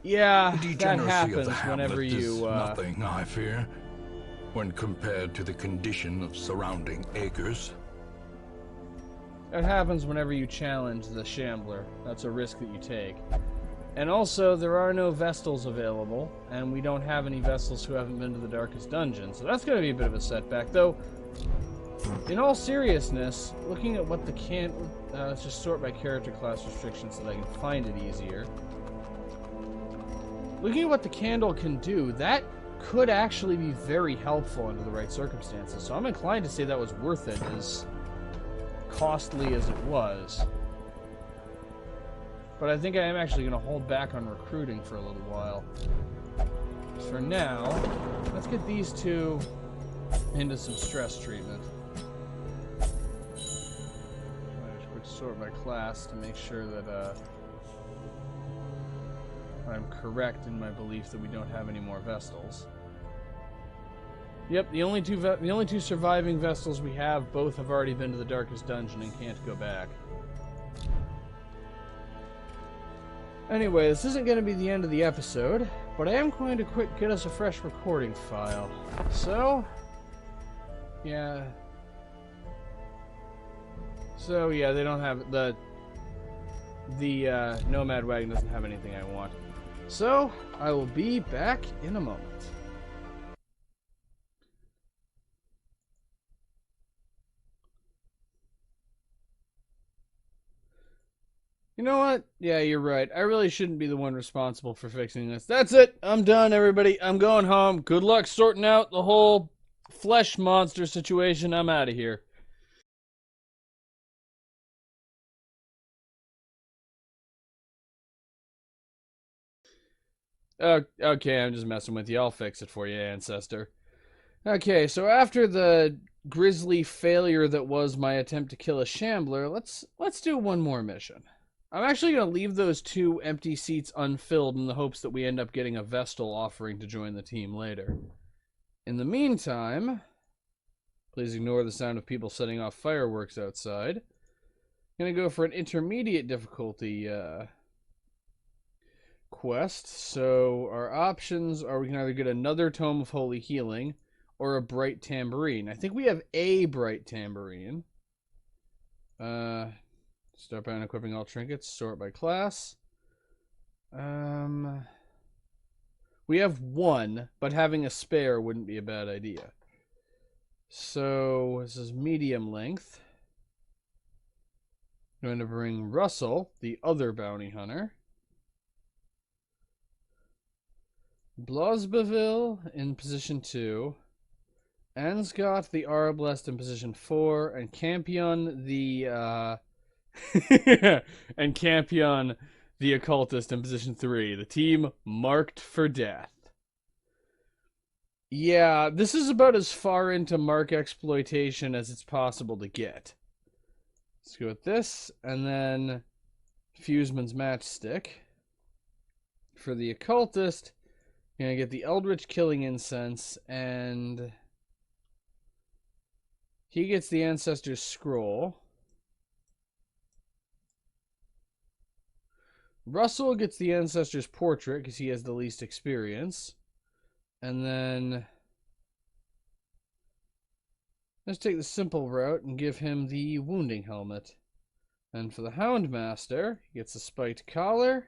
yeah, that happens whenever you... nothing, I fear, when compared to the condition of surrounding acres. That happens whenever you challenge the Shambler. That's a risk that you take. And also, there are no Vestals available, and we don't have any Vestals who haven't been to the Darkest Dungeon, so that's going to be a bit of a setback. Though, in all seriousness, looking at what the let's just sort by character class restrictions so that I can find it easier. Looking at what the candle can do, that could actually be very helpful under the right circumstances, so I'm inclined to say that was worth it, as costly as it was. But I think I am actually going to hold back on recruiting for a little while. For now, let's get these two into some stress treatment. I just quick sort by class to make sure that I'm correct in my belief that we don't have any more Vestals. Yep, the only two surviving Vestals we have both have already been to the Darkest Dungeon and can't go back. Anyway, this isn't going to be the end of the episode, but I am going to get us a fresh recording file. So, yeah. They don't have the Nomad Wagon doesn't have anything I want. So, I will be back in a moment. You know what? Yeah, you're right. I really shouldn't be the one responsible for fixing this. That's it. I'm done, everybody. I'm going home. Good luck sorting out the whole flesh monster situation. I'm out of here. Okay, I'm just messing with you. I'll fix it for you, Ancestor. Okay, so after the grisly failure that was my attempt to kill a Shambler, let's do one more mission. I'm actually going to leave those 2 empty seats unfilled in the hopes that we end up getting a Vestal offering to join the team later. In the meantime, please ignore the sound of people setting off fireworks outside. I'm going to go for an intermediate difficulty quest. So our options are we can either get another Tome of Holy Healing or a Bright Tambourine. I think we have a Bright Tambourine. Start by unequipping all trinkets. Sort by class. We have 1, but having a spare wouldn't be a bad idea. So this is medium length. I'm going to bring Russell, the other bounty hunter. Blasbeville in position 2. Anscott, the Arblest, in position 4. And Campion, the and Campion, the Occultist, in position 3. The team marked for death. Yeah, this is about as far into mark exploitation as it's possible to get. Let's go with this, and then Fuseman's Matchstick. For the Occultist, you're going to get the Eldritch Killing Incense, and he gets the Ancestor's Scroll. Russell gets the Ancestor's Portrait because he has the least experience. And then let's take the simple route and give him the Wounding Helmet. And for the Houndmaster, he gets a Spiked Collar.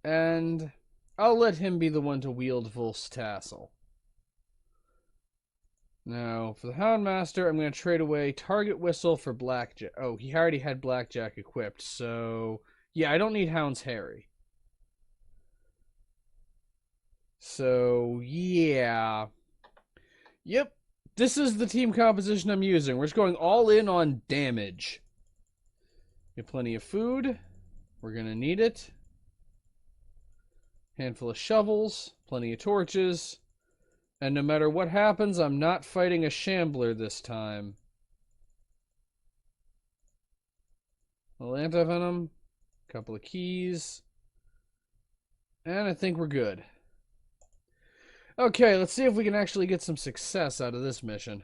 And I'll let him be the one to wield Wolf's Tassel. Now, for the Houndmaster, I'm going to trade away Target Whistle for Blackjack. Oh, he already had Blackjack equipped, so yeah, I don't need Hound's Harry. So, yeah. Yep, this is the team composition I'm using. We're just going all in on damage. Get plenty of food. We're going to need it. Handful of shovels. Plenty of torches. And no matter what happens, I'm not fighting a Shambler this time. A little anti-venom. A couple of keys. And I think we're good. Okay, let's see if we can actually get some success out of this mission.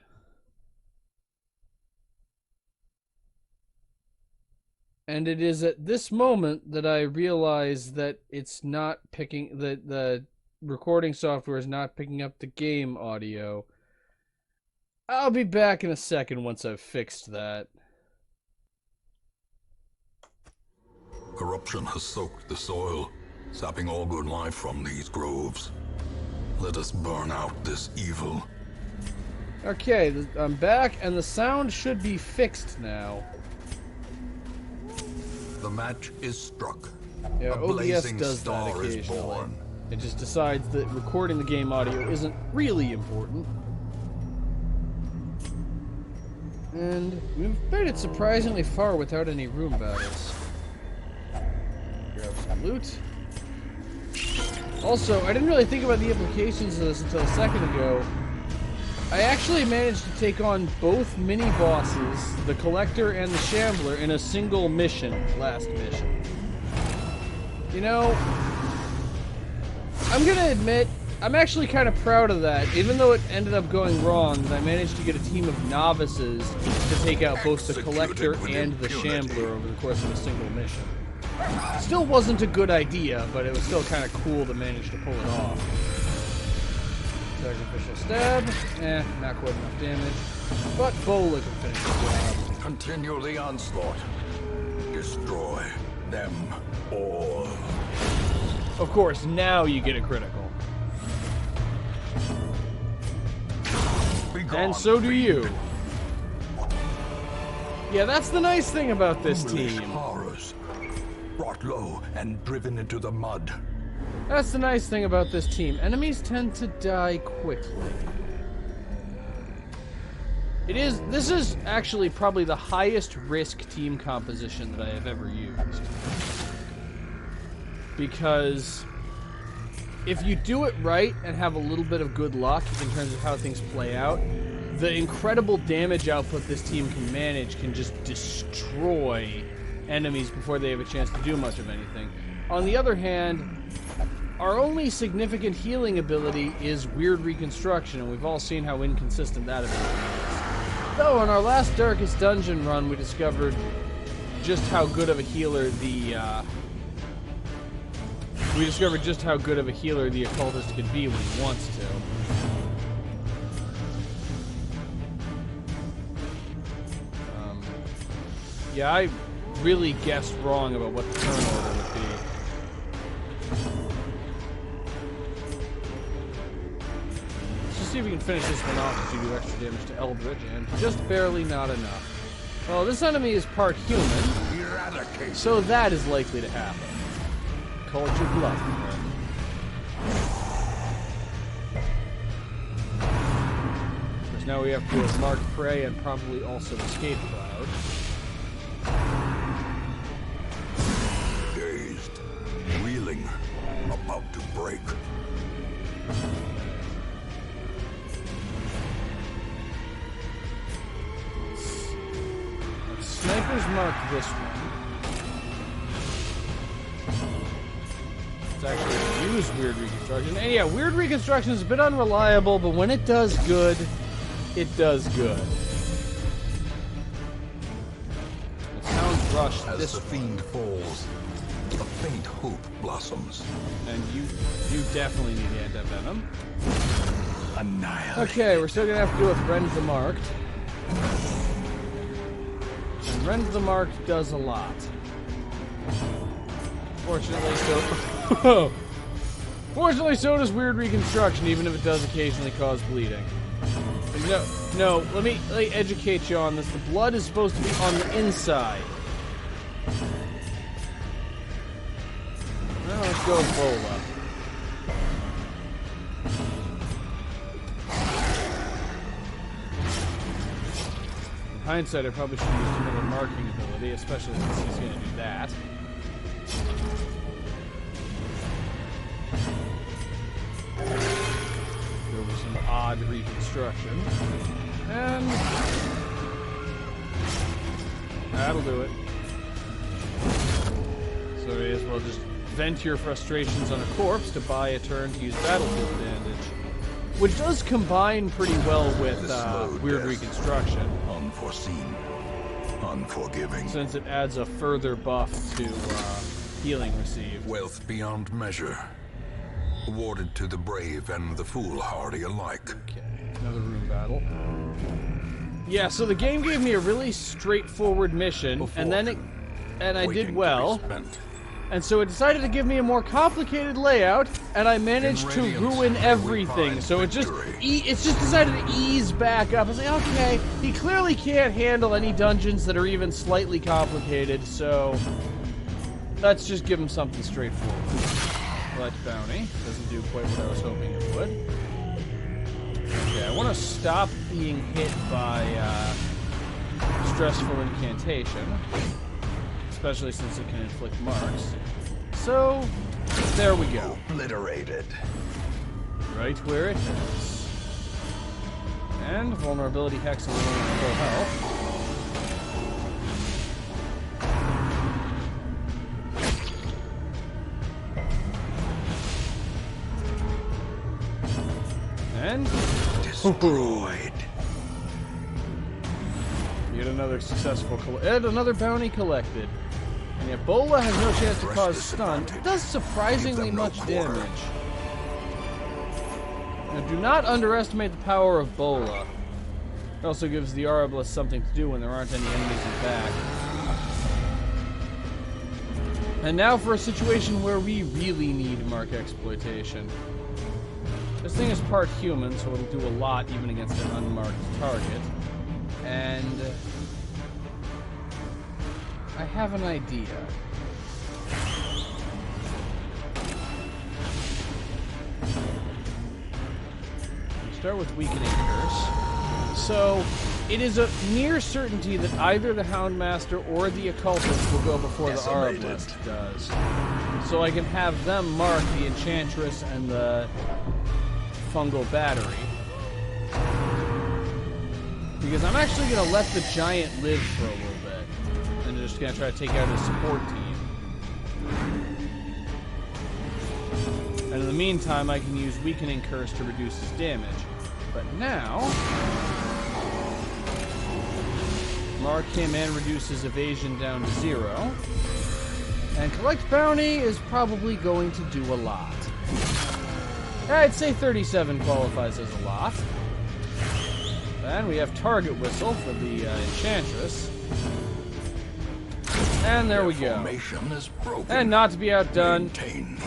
And it is at this moment that I realize that it's not picking, the recording software is not picking up the game audio. I'll be back in a second once I've fixed that. Corruption has soaked the soil, sapping all good life from these groves. Let us burn out this evil. Okay, I'm back, and the sound should be fixed now. The match is struck. Yeah, A OBS blazing does that star is occasionally. born. It just decides that recording the game audio isn't really important. And we've made it surprisingly far without any room battles. Grab some loot. Also, I didn't really think about the implications of this until a second ago. I actually managed to take on both mini-bosses, the Collector and the Shambler, in a single mission, last mission. You know, I'm gonna admit, I'm actually kind of proud of that, even though it ended up going wrong, that I managed to get a team of novices to take out both the Collector and the Shambler over the course of a single mission. Still wasn't a good idea, but it was still kind of cool to manage to pull it off. Sacrificial stab. Not quite enough damage. But Bola can finish the job. Continue the onslaught. Destroy them all. Of course, now you get a critical. Begone, And so do fiend. you. Yeah, that's the nice thing about this Foolish team. horrors. Brought low and driven into the mud. That's the nice thing about this team. Enemies tend to die quickly. This is actually probably the highest risk team composition that I have ever used. Because if you do it right and have a little bit of good luck in terms of how things play out, the incredible damage output this team can manage can just destroy enemies before they have a chance to do much of anything. On the other hand, our only significant healing ability is weird reconstruction, and we've all seen how inconsistent that ability is. Though on our last Darkest Dungeon run, we discovered just how good of a healer the occultist can be when he wants to. Yeah, I really guessed wrong about what the turn order would be. Let's just see if we can finish this one off to do extra damage to Eldritch, and just barely not enough. Well, this enemy is part human, Eradicate. so that is likely to happen. Call it your bluff, friend. Of course, now we have to have marked prey and probably also escape cloud. Dazed, reeling, about to break. Snipers mark this one. It's actually use weird reconstruction. And yeah, weird reconstruction is a bit unreliable, but when it does good, it does good. It sounds rushed As this the one. fiend falls, a faint hope blossoms. And you definitely need anti-venom. Annihilate. Okay, we're still gonna have to do with Rend the Marked. And Rend the Marked does a lot. Fortunately, so does weird reconstruction, even if it does occasionally cause bleeding. No, let me educate you on this. The blood is supposed to be on the inside. Well, let's go with Bola. In hindsight, I probably should have used another marking ability, especially since he's going to do that. Go over some odd reconstruction. And that'll do it. So you may as well just vent your frustrations on a corpse to buy a turn to use battlefield bandage. Which does combine pretty well with weird death. reconstruction. Unforeseen. Unforgiving. Since it adds a further buff to healing received. Wealth beyond measure. Awarded to the brave and the foolhardy alike. Okay, another room battle. Yeah, so the game gave me a really straightforward mission, and then I Waiting did to be well. spent. And so it decided to give me a more complicated layout, and I managed to ruin everything. So it's just decided to ease back up. I was like, okay, he clearly can't handle any dungeons that are even slightly complicated, so let's just give him something straightforward. Collect bounty. Doesn't do quite what I was hoping it would. Okay, I want to stop being hit by stressful incantation. Especially since it can inflict marks. So, there we go. Obliterated. Right where it hurts. And vulnerability hex and full health. And destroyed. Yet another successful and another bounty collected. And Ebola has no chance to cause stun. It does surprisingly much damage. Now, do not underestimate the power of Bola. It also gives the Arbalest something to do when there aren't any enemies in back. And now for a situation where we really need mark exploitation. This thing is part human, so it'll do a lot even against an unmarked target. And I have an idea. We start with Weakening Curse. So, it is a near certainty that either the Houndmaster or the Occultist will go before the Arbalest does. So I can have them mark the Enchantress and the Fungal Battery. Because I'm actually going to let the Giant live for a little bit. And just going to try to take out his support team. And in the meantime, I can use Weakening Curse to reduce his damage. But now, mark him and reduce his evasion down to 0. And Collect Bounty is probably going to do a lot. I'd say 37 qualifies as a lot. And we have Target Whistle for the Enchantress. And there we go. And not to be outdone,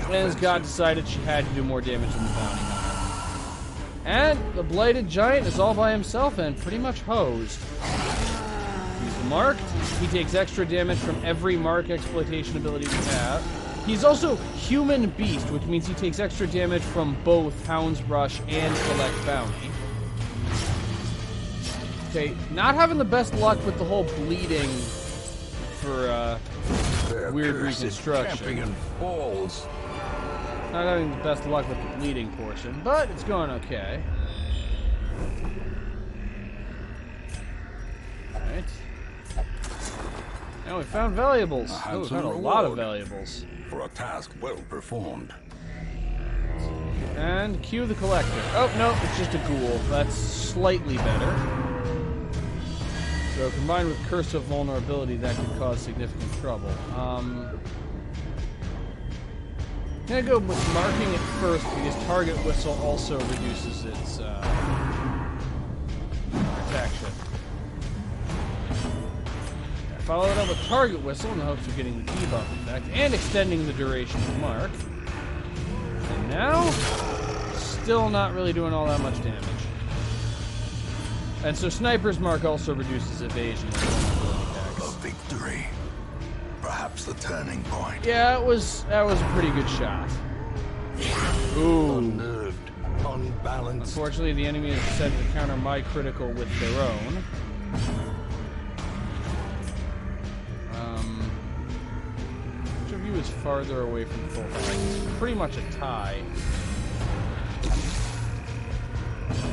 Lynn's God decided she had to do more damage than the bounty hunter. And the Blighted Giant is all by himself and pretty much hosed. He's marked. He takes extra damage from every mark exploitation ability we have. He's also Human Beast, which means he takes extra damage from both Hound's Rush and Collect Bounty. Okay, not having the best luck with the whole bleeding for weird reconstruction. Falls. Not having the best luck with the bleeding portion, but it's going okay. Alright. Now we found valuables. Oh, we found a lot of valuables. For a task well performed. And cue the collector. Oh, no, it's just a ghoul. That's slightly better. So combined with Curse of Vulnerability, that could cause significant trouble. I'm gonna go with marking it first because Target Whistle also reduces its protection. Follow it up with Target Whistle in the hopes of getting the debuff effect and extending the duration of mark. And now, still not really doing all that much damage. And so Sniper's Mark also reduces evasion. A victory. Perhaps the turning point. Yeah, that was a pretty good shot. Ooh. Unnerved, unbalanced. Unfortunately, the enemy is set to counter my critical with their own. Which of you is farther away from full health? It's pretty much a tie.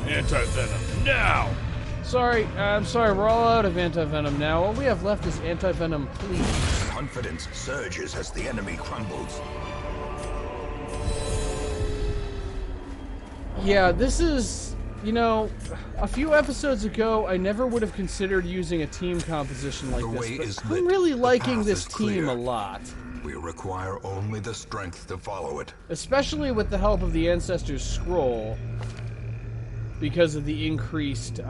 Anti-Venom now! Sorry, I'm sorry, we're all out of Anti-Venom now. All we have left is Anti-Venom, please. Confidence surges as the enemy crumbles. Yeah, this is, you know, a few episodes ago, I never would have considered using a team composition like this, but I'm really liking this team a lot. We require only the strength to follow it. Especially with the help of the Ancestor's Scroll, because of the increased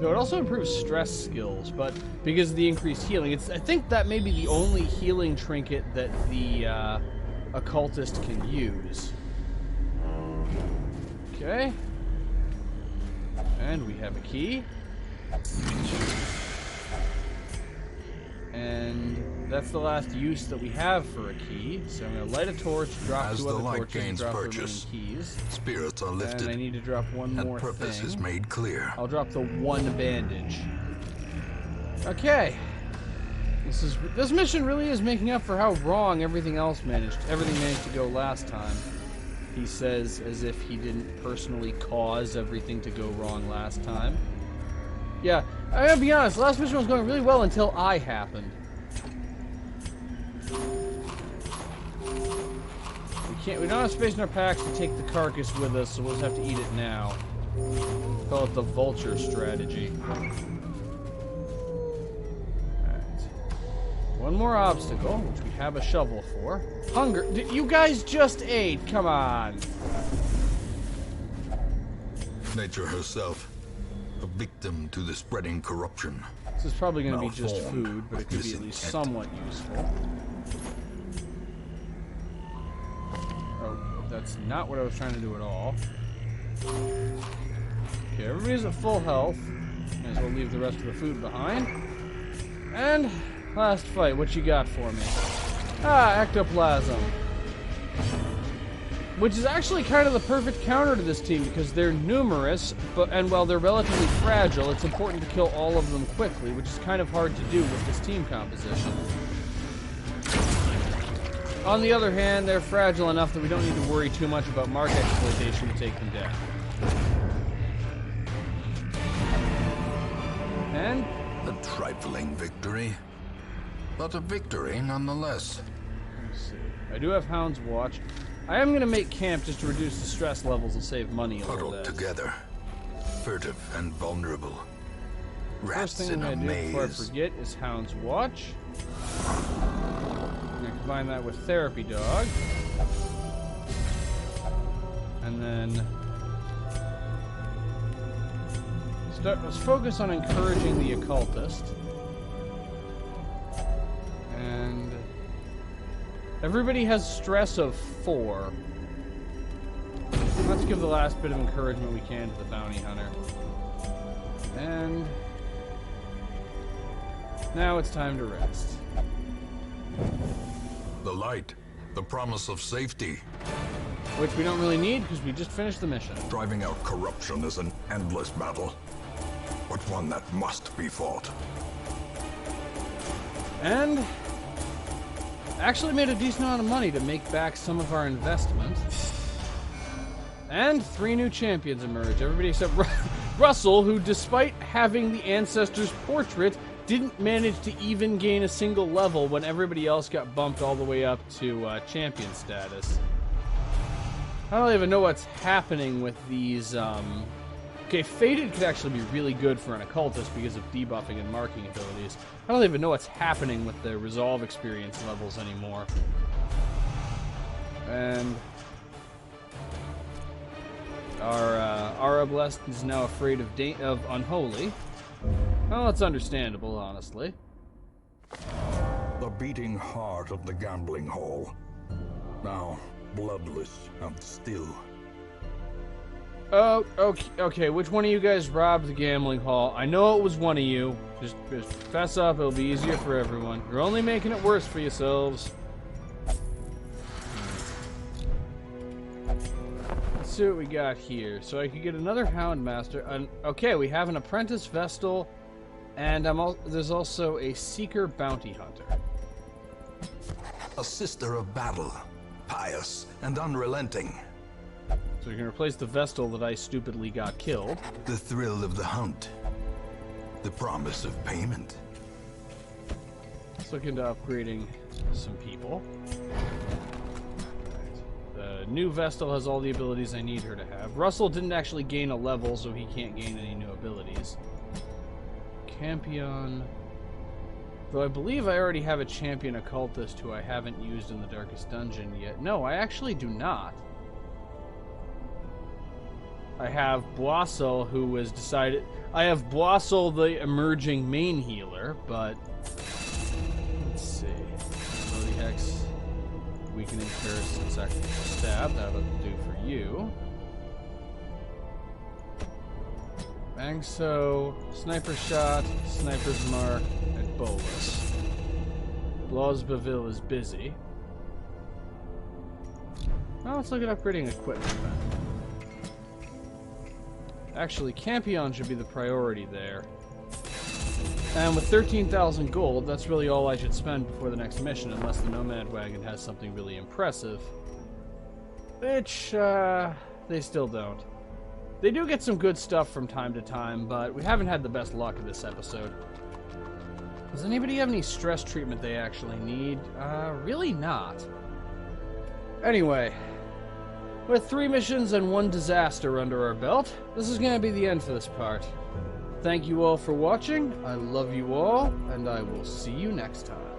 No, it also improves stress skills, but because of the increased healing, I think that may be the only healing trinket that the occultist can use. Okay. And we have a key. And that's the last use that we have for a key. So I'm going to light a torch, drop 2 other torches, and drop the remaining keys. Spirits are lifted. And I need to drop one more thing. And purpose is made clear. I'll drop the 1 bandage. Okay. This mission really is making up for how wrong everything managed to go last time. He says as if he didn't personally cause everything to go wrong last time. Yeah, I gotta be honest, last mission was going really well until I happened. We don't have space in our packs to take the carcass with us, so we'll just have to eat it now. Call it the vulture strategy. Alright. One more obstacle, which we have a shovel for. Hunger. You guys just ate, come on. Nature herself. A victim to the spreading corruption. This is probably going to be just food, but it could be at least somewhat useful. Oh, that's not what I was trying to do at all. Okay, everybody's at full health. Might as well leave the rest of the food behind. And last fight, what you got for me? Ectoplasm. Which is actually kind of the perfect counter to this team because they're numerous, and while they're relatively fragile, it's important to kill all of them quickly, which is kind of hard to do with this team composition. On the other hand, they're fragile enough that we don't need to worry too much about mark exploitation to take them down. And? A trifling victory, but a victory nonetheless. Let's see. I do have Hound's Watch. I am going to make camp just to reduce the stress levels and save money a little bit. Huddled together, furtive and vulnerable. First thing I'm going to do before I forget is Hound's Watch. I'm going to combine that with Therapy Dog. And then let's focus on encouraging the occultist. And everybody has stress of 4. Let's give the last bit of encouragement we can to the bounty hunter. And now it's time to rest. The light, the promise of safety. Which we don't really need because we just finished the mission. Driving out corruption is an endless battle, but one that must be fought. And actually made a decent amount of money to make back some of our investment. And 3 new champions emerge. Everybody except Russell, who despite having the Ancestor's portrait, didn't manage to even gain a single level when everybody else got bumped all the way up to champion status. I don't even know what's happening with these, Okay, Faded could actually be really good for an occultist because of debuffing and marking abilities. I don't even know what's happening with the resolve experience levels anymore. And our Blessed is now afraid of Unholy. Well, it's understandable, honestly. The beating heart of the gambling hall. Now bloodless and still. Oh, okay. Which one of you guys robbed the gambling hall? I know it was one of you. Just fess up. It'll be easier for everyone. You're only making it worse for yourselves. Let's see what we got here. So I could get another Houndmaster. Okay, we have an Apprentice Vestal, and there's also a Seeker Bounty Hunter. A sister of battle, pious and unrelenting. So you can replace the Vestal that I stupidly got killed. The thrill of the hunt. The promise of payment. Let's look into upgrading some people. The new Vestal has all the abilities I need her to have. Russell didn't actually gain a level, so he can't gain any new abilities. Campion. Though I believe I already have a champion occultist who I haven't used in the Darkest Dungeon yet. No, I actually do not. I have Boissel, who was decided... I have Boissel, the emerging main healer, but... Let's see. Melody Hex, Weakening Curse, and Sacrificial Stab. That'll do for you. Bangso, Sniper Shot, Sniper's Mark, and Bolus. Blosbeville is busy. Now let's look at upgrading equipment then. Actually, Campion should be the priority there. And with 13,000 gold, that's really all I should spend before the next mission, unless the Nomad Wagon has something really impressive. Which, they still don't. They do get some good stuff from time to time, but we haven't had the best luck this episode. Does anybody have any stress treatment they actually need? Really not. Anyway, with 3 missions and 1 disaster under our belt, this is going to be the end for this part. Thank you all for watching, I love you all, and I will see you next time.